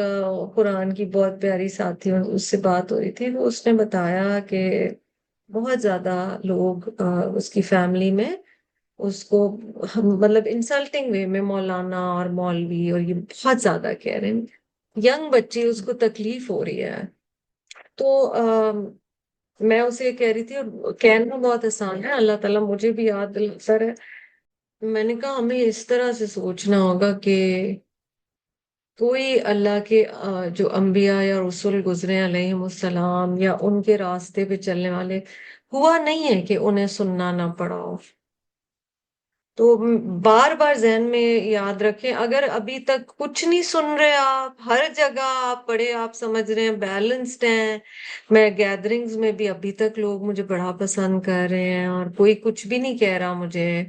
قرآن کی بہت پیاری ساتھی اس سے بات ہو رہی تھی، تو اس نے بتایا کہ بہت زیادہ لوگ اس کی فیملی میں اس کو مطلب انسلٹنگ وے میں مولانا اور مولوی اور یہ بہت زیادہ کہہ رہے ہیں، ینگ بچے اس کو تکلیف ہو رہی ہے۔ تو میں اسے یہ کہہ رہی تھی، اور کہنا بہت آسان ہے، اللہ تعالیٰ مجھے بھی یاد دلاتا ہے، میں نے کہا ہمیں اس طرح سے سوچنا ہوگا کہ کوئی اللہ کے جو انبیاء یا رسول گزرے علیہم السلام یا ان کے راستے پہ چلنے والے، ہوا نہیں ہے کہ انہیں سننا نہ پڑا ہو۔ تو بار بار ذہن میں یاد رکھیں، اگر ابھی تک کچھ نہیں سن رہے، آپ ہر جگہ آپ پڑھے، آپ سمجھ رہے ہیں بیلنسڈ ہیں، میں گیدرنگز میں بھی ابھی تک لوگ مجھے بڑا پسند کر رہے ہیں، اور کوئی کچھ بھی نہیں کہہ رہا مجھے،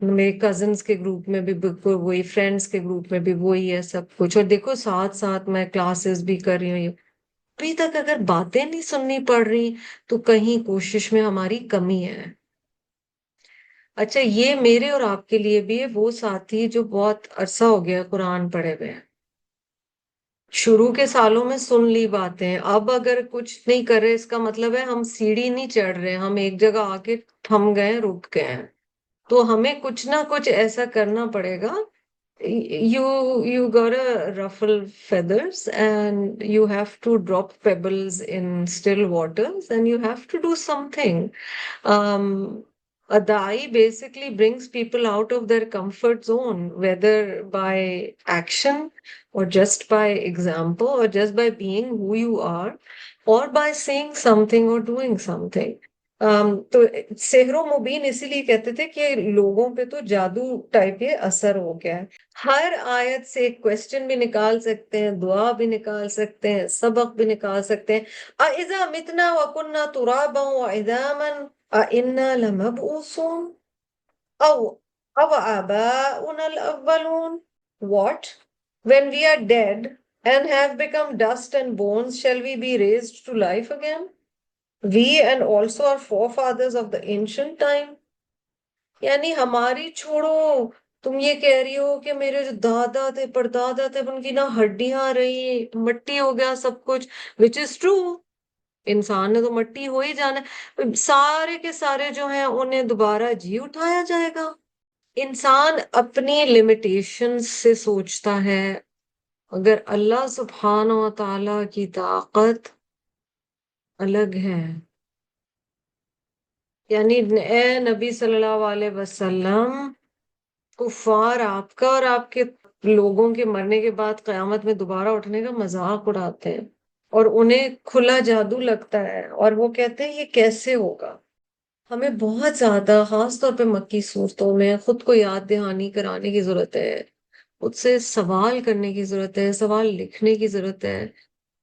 میرے کزنس کے گروپ میں بھی بالکل وہی، فرینڈس کے گروپ میں بھی وہی ہے سب کچھ، اور دیکھو ساتھ ساتھ میں کلاسز بھی کر رہی ہوں، ابھی تک اگر باتیں نہیں سننی پڑ رہی تو کہیں کوشش میں ہماری کمی ہے۔ اچھا یہ میرے اور آپ کے لیے بھی ہے، وہ ساتھی جو بہت عرصہ ہو گیا قرآن پڑھے ہوئے ہیں، شروع کے سالوں میں سن لی باتیں، اب اگر کچھ نہیں کر رہے اس کا مطلب ہے ہم سیڑھی نہیں چڑھ رہے، ہم ایک جگہ آ کے تھم گئے، رک گئے ہیں، تو ہمیں کچھ نہ کچھ ایسا کرنا پڑے گا۔ you gotta ruffle feathers and you have to drop pebbles in still waters and you have to do something. A da'i basically brings people out of their comfort zone, whether by action or just by example or just by being who you are or by saying something or doing something. تو سحر و مبین اسی لیے کہتے تھے کہ لوگوں پہ تو جادو ٹائپ یہ اثر ہو گیا ہے، ہر آیت سے ایک کوسچن بھی نکال سکتے ہیں، دعا بھی نکال سکتے ہیں، سبق بھی نکال سکتے ہیں۔ اَإِذَا مِتْنَا وَكُنَّا تُرَابًا وَعِظَامًا أَإِنَّا لَمَبْعُوثُونَ أَوْ آبَاؤُنَا الْأَوَّلُونَ What? When we are dead and have become dust and bones, shall we be raised to life again? We and also our forefathers of the ancient time. یعنی ہماری چھوڑو، تم یہ کہہ رہی ہو کہ میرے جو دادا تھے پردادا تھے ان کی نہ ہڈیاں رہی، مٹی ہو گیا سب کچھ، which is true، انسان نے تو مٹی ہو ہی جانا ہے، سارے کے سارے جو ہیں انہیں دوبارہ جی اٹھایا جائے گا۔ انسان اپنی لمیٹیشن سے سوچتا ہے، اگر اللہ سبحانہ و تعالی کی طاقت الگ ہے، یعنی اے نبی صلی اللہ علیہ وسلم، کفار آپ کا اور آپ کے لوگوں کے مرنے کے بعد قیامت میں دوبارہ اٹھنے کا مذاق اڑاتے ہیں، اور انہیں کھلا جادو لگتا ہے اور وہ کہتے ہیں یہ کیسے ہوگا. ہمیں بہت زیادہ خاص طور پہ مکی صورتوں میں خود کو یاد دہانی کرانے کی ضرورت ہے، خود سے سوال کرنے کی ضرورت ہے، سوال لکھنے کی ضرورت ہے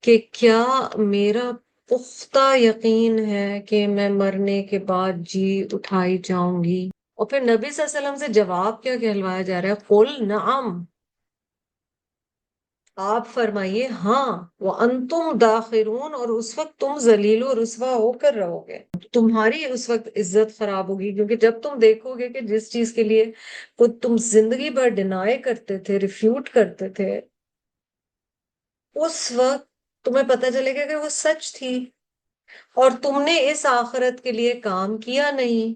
کہ کیا میرا پختہ یقین ہے کہ میں مرنے کے بعد جی اٹھائی جاؤں گی. اور پھر نبی صلی اللہ علیہ وسلم سے جواب کیا کہلوایا جا رہا ہے؟ قل نعم، آپ فرمائیے ہاں، وَأَنْتُمْ دَاخِرُونَ، اور اس وقت تم ذلیل و رسوا ہو کر رہو گے، تمہاری اس وقت عزت خراب ہوگی. کیونکہ جب تم دیکھو گے کہ جس چیز کے لیے خود تم زندگی بھر ڈینائی کرتے تھے، ریفیوٹ کرتے تھے، اس وقت تمہیں پتہ چلے گا کہ وہ سچ تھی اور تم نے اس آخرت کے لیے کام کیا نہیں،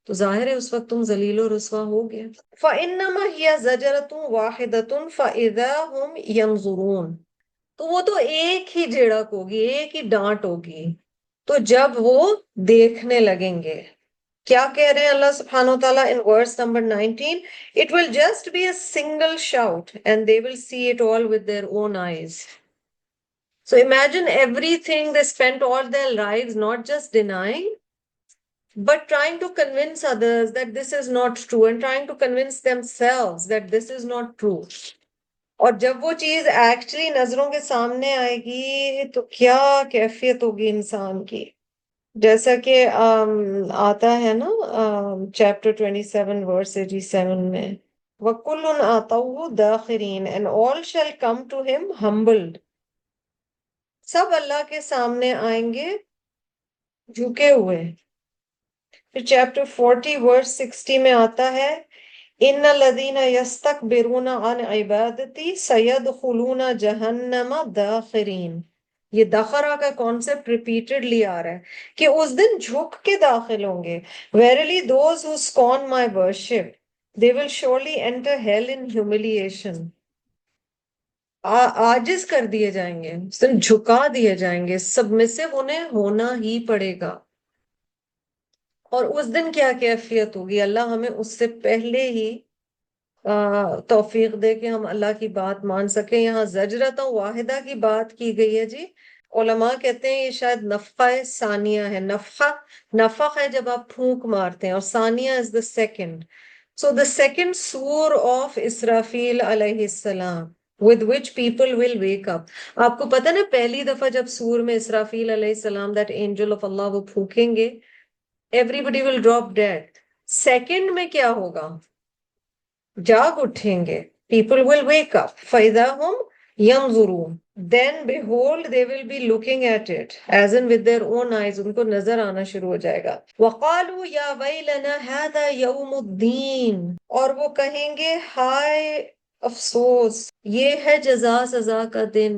تو ظاہر ہے اس وقت تم ذلیل و رسوا ہو گئے. فَإِنَّمَا هِيَ زَجْرَةٌ وَاحِدَةٌ فَإِذَا هُمْ يَنظُرُونَ، تو وہ تو ایک ہی جھڑک ہوگی، ایک ہی ڈانٹ ہوگی، تو جب وہ دیکھنے لگیں گے. کیا کہہ رہے ہیں اللہ سبحانہ وتعالیٰ in verse number 19? It will just be a single shout and they will see it all with their own eyes. So imagine everything they spent all their lives not just denying, but trying to convince others that this is not true and trying to convince themselves that this is not true. اور جب وہ چیز actually نظروں کے سامنے آئے گی تو کیا کیفیت ہوگی انسان کی. جیسا کہ آتا ہے نا چیپٹر 27 ورس 87 میں، وَكُلٌّ آتَوْهُ دَاخِرِينَ and all shall come to him humbled. سب اللہ کے سامنے آئیں گے جھکے ہوئے. پھر چیپٹر 40 ورس 60 میں آتا ہے ان الذین یستکبرون عن عبادتی سیدخلون جہنم داخرین. یہ دخرہ کا کانسیپٹ ریپیٹڈلی آ رہا ہے کہ اس دن جھک کے داخل ہوں گے. Verily those who scorn my worship they will surely enter hell in humiliation. عاجز کر دیے جائیں گے، اس دن جھکا دیے جائیں گے، سبمسو انہیں ہونا ہی پڑے گا. اور اس دن کیا کیفیت ہوگی، اللہ ہمیں اس سے پہلے ہی توفیق دے کہ ہم اللہ کی بات مان سکیں. یہاں زجرۃ واحدہ کی بات کی گئی ہے جی. علماء کہتے ہیں یہ شاید نفخہ ثانیہ ہے. نفخ ہے جب آپ پھونک مارتے ہیں، اور ثانیہ از the second. So the second سور of اسرافیل علیہ السلام with which people will wake up. آپ کو پتہ نا پہلی دفعہ جب سور میں اسرافیل علیہ السلام that angel of Allah وہ پھونکیں گے everybody will drop dead. Second میں کیا ہوگا؟ جاگ اٹھیں گے. People will wake up. فَإِذَا هُمْ يَنظُرُونَ. Then behold they will be looking at it as in with their own eyes. ان کو نظر آنا شروع ہو جائے گا. وَقَالُوا يَا وَيْلَنَا هَذَا يَوْمُ الدِّينِ. اور وہ کہیں گے ہائے افسوس، یہ ہے جزا سزا کا دن.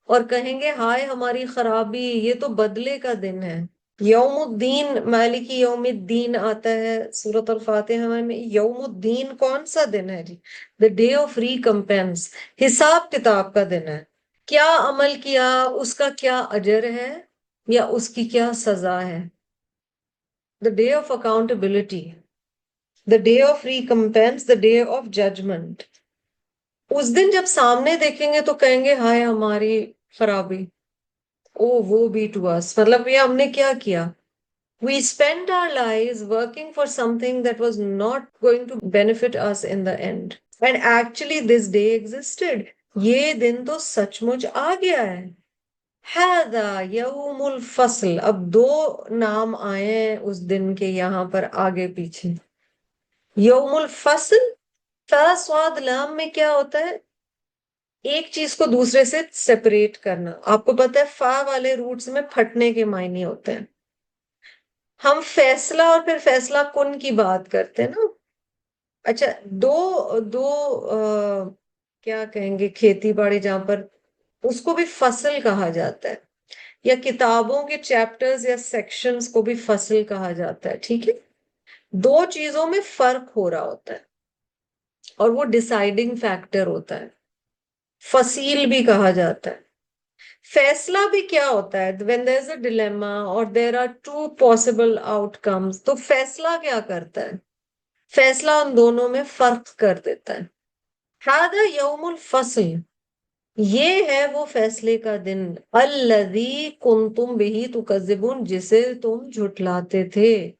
اور کہیں گے ہائے ہماری خرابی، یہ تو بدلے کا دن ہے. یوم الدین، مالک یوم الدین آتا ہے سورۃ الفاتحہ میں. یوم الدین کون سا دن ہے جی؟ دا ڈے آف ریکمپینس، حساب کتاب کا دن ہے. کیا عمل کیا، اس کا کیا اجر ہے یا اس کی کیا سزا ہے. The day of accountability, the day of recompense, the day of judgement. اس دن جب سامنے دیکھیں گے تو کہیں گے ہائے ہماری خرابی، او وہ بی ٹو اس. مطلب یہ ہم نے کیا کیا؟ We spent our lives working for something that was not going to benefit us in the end. And actually this day existed. یہ دن تو سچ مچ آ گیا ہے. هذا یوم الفصل. اب دو نام آئے ہیں اس دن کے یہاں پر آگے پیچھے. یوم الفصل، فا صاد لام میں کیا ہوتا ہے؟ ایک چیز کو دوسرے سے سیپریٹ کرنا. آپ کو پتہ ہے فا والے روٹس میں پھٹنے کے معنی ہوتے ہیں. ہم فیصلہ اور پھر فیصلہ کن کی بات کرتے ہیں نا. اچھا دو کیا کہیں گے، کھیتی باڑی جہاں پر اس کو بھی فصل کہا جاتا ہے، یا کتابوں کے چیپٹرز یا سیکشنز کو بھی فصل کہا جاتا ہے. ٹھیک ہے، دو چیزوں میں فرق ہو رہا ہوتا ہے اور وہ ڈیسائیڈنگ فیکٹر ہوتا ہے. فصیل بھی کہا جاتا ہے. فیصلہ بھی کیا ہوتا ہے؟ when there is a dilemma or there are two possible outcomes، تو فیصلہ کیا کرتا ہے؟ فیصلہ ان دونوں میں فرق کر دیتا ہے. هذا یوم الفصل. یہ ہے وہ فیصلے کا دن الذی کنتم بہ تکذبون، جسے تم جھٹلاتے تھے.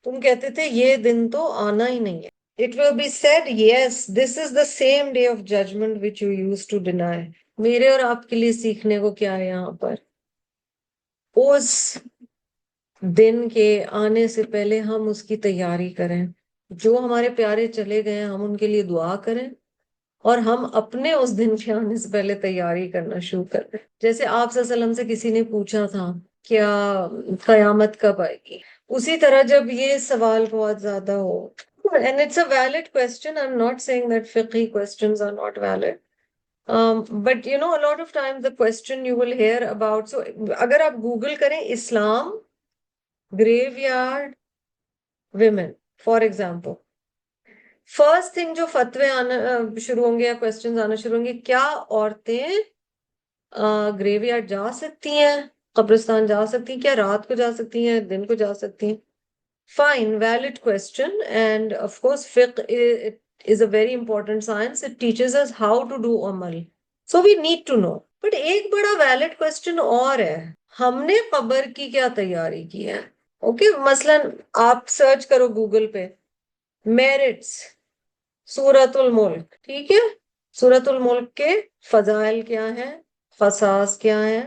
تم کہتے تھے یہ دن تو آنا ہی نہیں ہے. It will be said, yes, this is the same day of judgment which you used to deny. میرے اور آپ کے لیے سیکھنے کو کیا ہے یہاں پر؟ اس دن کے آنے سے پہلے ہم اس کی تیاری کریں. جو ہمارے پیارے چلے گئے ہیں ہم ان کے لیے دعا کریں، اور ہم اپنے اس دن کے آنے سے پہلے تیاری کرنا شروع کر دیں. جیسے آپ صلی اللہ علیہ وسلم سے کسی نے پوچھا تھا کیا قیامت کب آئے گی، اسی طرح جب یہ سوال بہت زیادہ ہو. And it's a valid question. I'm not saying that fiqhi questions are not valid. But you know, a lot of times the question you will hear about, so اگر آپ گوگل کریں اسلام graveyard women for example, first thing جو فتوے آنا شروع ہوں گے یا کوشچنز آنا شروع ہوں گے، کیا عورتیں گریو یارڈ جا سکتی ہیں، قبرستان جا سکتی ہیں، کیا رات کو جا سکتی ہیں، دن کو جا سکتی ہیں؟ Fine, valid question. And of course فقہ is a very important science. It teaches us how to do عمل. So we need to know. But ایک بڑا ویلڈ کوشچن اور ہے، ہم نے قبر کی کیا تیاری کی ہے؟ اوکے، مثلا آپ سرچ کرو گوگل پہ میرٹس سورت الملک، ٹھیک ہے، سورت الملک کے فضائل کیا ہیں، خصائص کیا ہیں،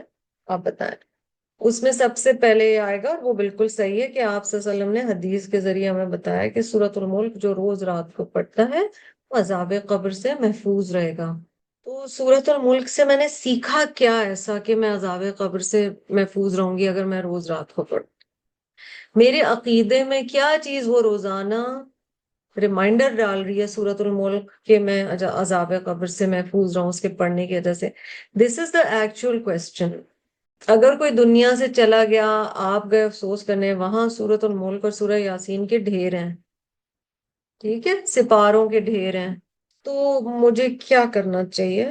آپ بتائیں. اس میں سب سے پہلے یہ آئے گا، اور وہ بالکل صحیح ہے کہ آپ صلی اللہ علیہ وسلم نے حدیث کے ذریعے ہمیں بتایا کہ سورت الملک جو روز رات کو پڑھتا ہے وہ عذاب قبر سے محفوظ رہے گا. تو سورت الملک سے میں نے سیکھا کیا ایسا کہ میں عذاب قبر سے محفوظ رہوں گی اگر میں روز رات کو پڑھوں؟ میرے عقیدے میں کیا چیز وہ روزانہ ریمائنڈر ڈال رہی ہے سورت الملک کہ میں عذاب قبر سے محفوظ رہوں اس کے پڑھنے کی وجہ سے؟ دس از دا ایکچوئل کوشچن. اگر کوئی دنیا سے چلا گیا، آپ گئے افسوس کرنے، وہاں سورت الملک اور سورہ یاسین کے ڈھیر ہیں، ٹھیک ہے، سپاروں کے ڈھیر ہیں. تو مجھے کیا کرنا چاہیے؟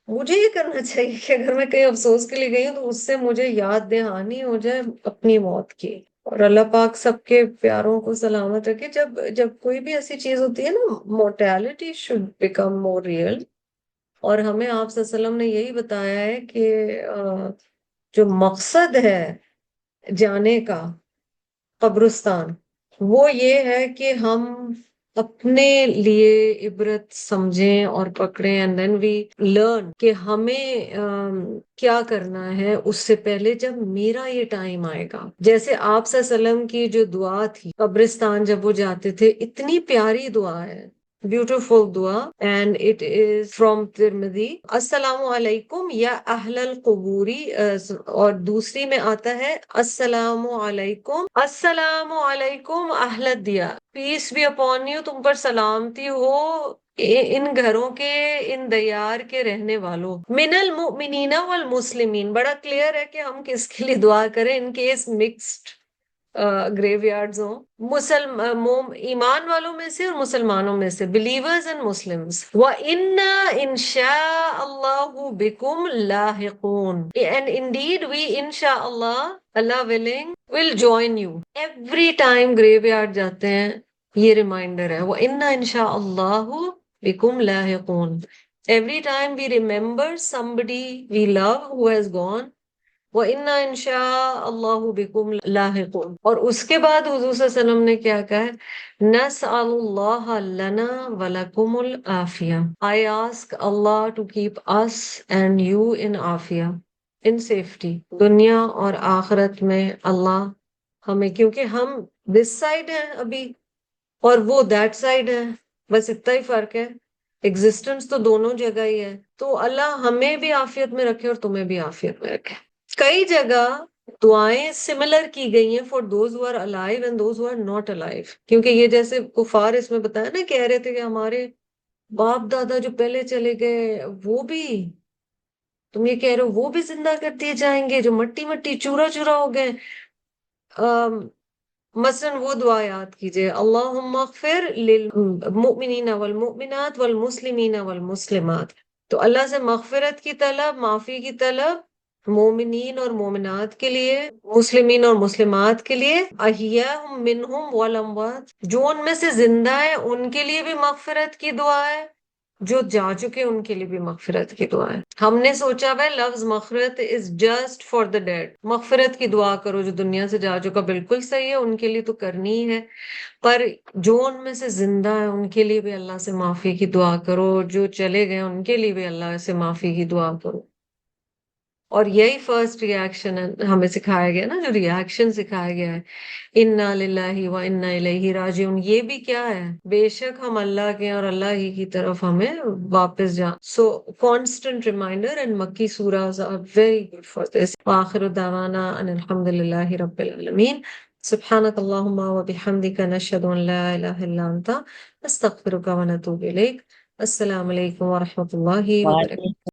مجھے یہ کرنا چاہیے کہ اگر میں کہیں افسوس کے لیے گئی ہوں تو اس سے مجھے یاد دہانی ہو جائے اپنی موت کی. اور اللہ پاک سب کے پیاروں کو سلامت رکھے. جب کوئی بھی ایسی چیز ہوتی ہے نا، mortality should become more real. اور ہمیں آپ صلی اللہ علیہ وسلم نے یہی بتایا ہے کہ جو مقصد ہے جانے کا قبرستان وہ یہ ہے کہ ہم اپنے لیے عبرت سمجھیں اور پکڑیں، اینڈ دین وی لرن کہ ہمیں کیا کرنا ہے اس سے پہلے جب میرا یہ ٹائم آئے گا. جیسے آپ صلی اللہ علیہ وسلم کی جو دعا تھی قبرستان جب وہ جاتے تھے، اتنی پیاری دعا ہے، بیوٹیفل دعا، اینڈ اٹ از فرام ترمذی. السلام علیکم یا اہل القبوری، اور دوسری میں آتا ہے السلام علیکم، السلام علیکم اہل الدیا، پیس بی اپون یو، تم پر سلامتی ہو ان گھروں کے، ان دیار کے رہنے والوں، من المؤمنین والمسلمین. بڑا کلیئر ہے کہ ہم کس کے لیے دعا کریں ان کیس مکسڈ گریو یارڈز ہوں، ایمان والوں میں سے اور مسلمانوں میں سے، believers and Muslims. وَإِنَّا إِن شَاءَ اللَّهُ بِكُمْ لَاحِقُونَ. And indeed we inshallah, Allah willing, will join you. Every time graveyard جاتے ہیں یہ ریمائنڈر ہے، وَإِنَّا إِن شَاءَ اللَّهُ بِكُمْ لَاحِقُونَ. Every time we remember somebody we love who has gone, وَإِنَّا إِن شَاءَ اللَّهُ بِكُمْ لَاحِقُونَ. اور اس کے بعد حضور صلی اللہ علیہ وسلم نے کیا کہا ہے؟ نَسْأَلُ اللَّهَ لَنَا وَلَكُمُ الْعَافِيَةَ. I ask Allah to keep us and you in Aafia, in safety، دنیا اور آخرت میں. اللہ ہمیں، کیونکہ ہم this side ہیں ابھی اور وہ that side ہے، بس اتنا ہی فرق ہے، ایگزسٹنس تو دونوں جگہ ہی ہے. تو اللہ ہمیں بھی عافیت میں رکھے اور تمہیں بھی عافیت میں رکھے. کئی جگہ دعائیں سملر کی گئی ہیں for those who are alive and those who are not alive, کیونکہ یہ جیسے کفار اس میں بتایا نا، کہہ رہے تھے کہ ہمارے باپ دادا جو پہلے چلے گئے وہ بھی، تم یہ کہہ رہے ہو وہ بھی زندہ کر دیے جائیں گے جو مٹی مٹی چورا چورا ہو گئے. مثلا وہ دعا یاد کیجئے، اللہم اغفر للمؤمنین والمؤمنات والمسلمین والمسلمات. تو اللہ سے مغفرت کی طلب، معافی کی طلب مومنین اور مومنات کے لیے، مسلمین اور مسلمات کے لیے، احیاء منہم والاموات، جو ان میں سے زندہ ہیں ان کے لیے بھی مغفرت کی دعا ہے، جو جا چکے ان کے لیے بھی مغفرت کی دعا ہے. ہم نے سوچا ہے لفظ مغفرت is just for the dead, مغفرت کی دعا کرو جو دنیا سے جا چکا، بالکل صحیح ہے، ان کے لیے تو کرنی ہی ہے، پر جو ان میں سے زندہ ہے ان کے لیے بھی اللہ سے معافی کی دعا کرو، جو چلے گئے ان کے لیے بھی اللہ سے معافی کی دعا کرو. اور یہی فرسٹ ریاکشن ہمیں سکھایا گیا نا، جو ریاکشن سکھایا گیا ہے، انا للہ و انا الیہ راجعون، یہ بھی کیا ہے، بے شک ہم اللہ کے ہیں اور اللہ ہی کی طرف ہمیں واپس جا. سو constant reminder and Makki surahs are very good for this. وآخر دعوانا ان الحمد للہ رب العالمین. سبحانک اللہم و بحمدک نشہد ان لا الہ الا انت نستغفرک و نتوب الیک. السلام علیکم ورحمۃ اللہ وبرکاتہ.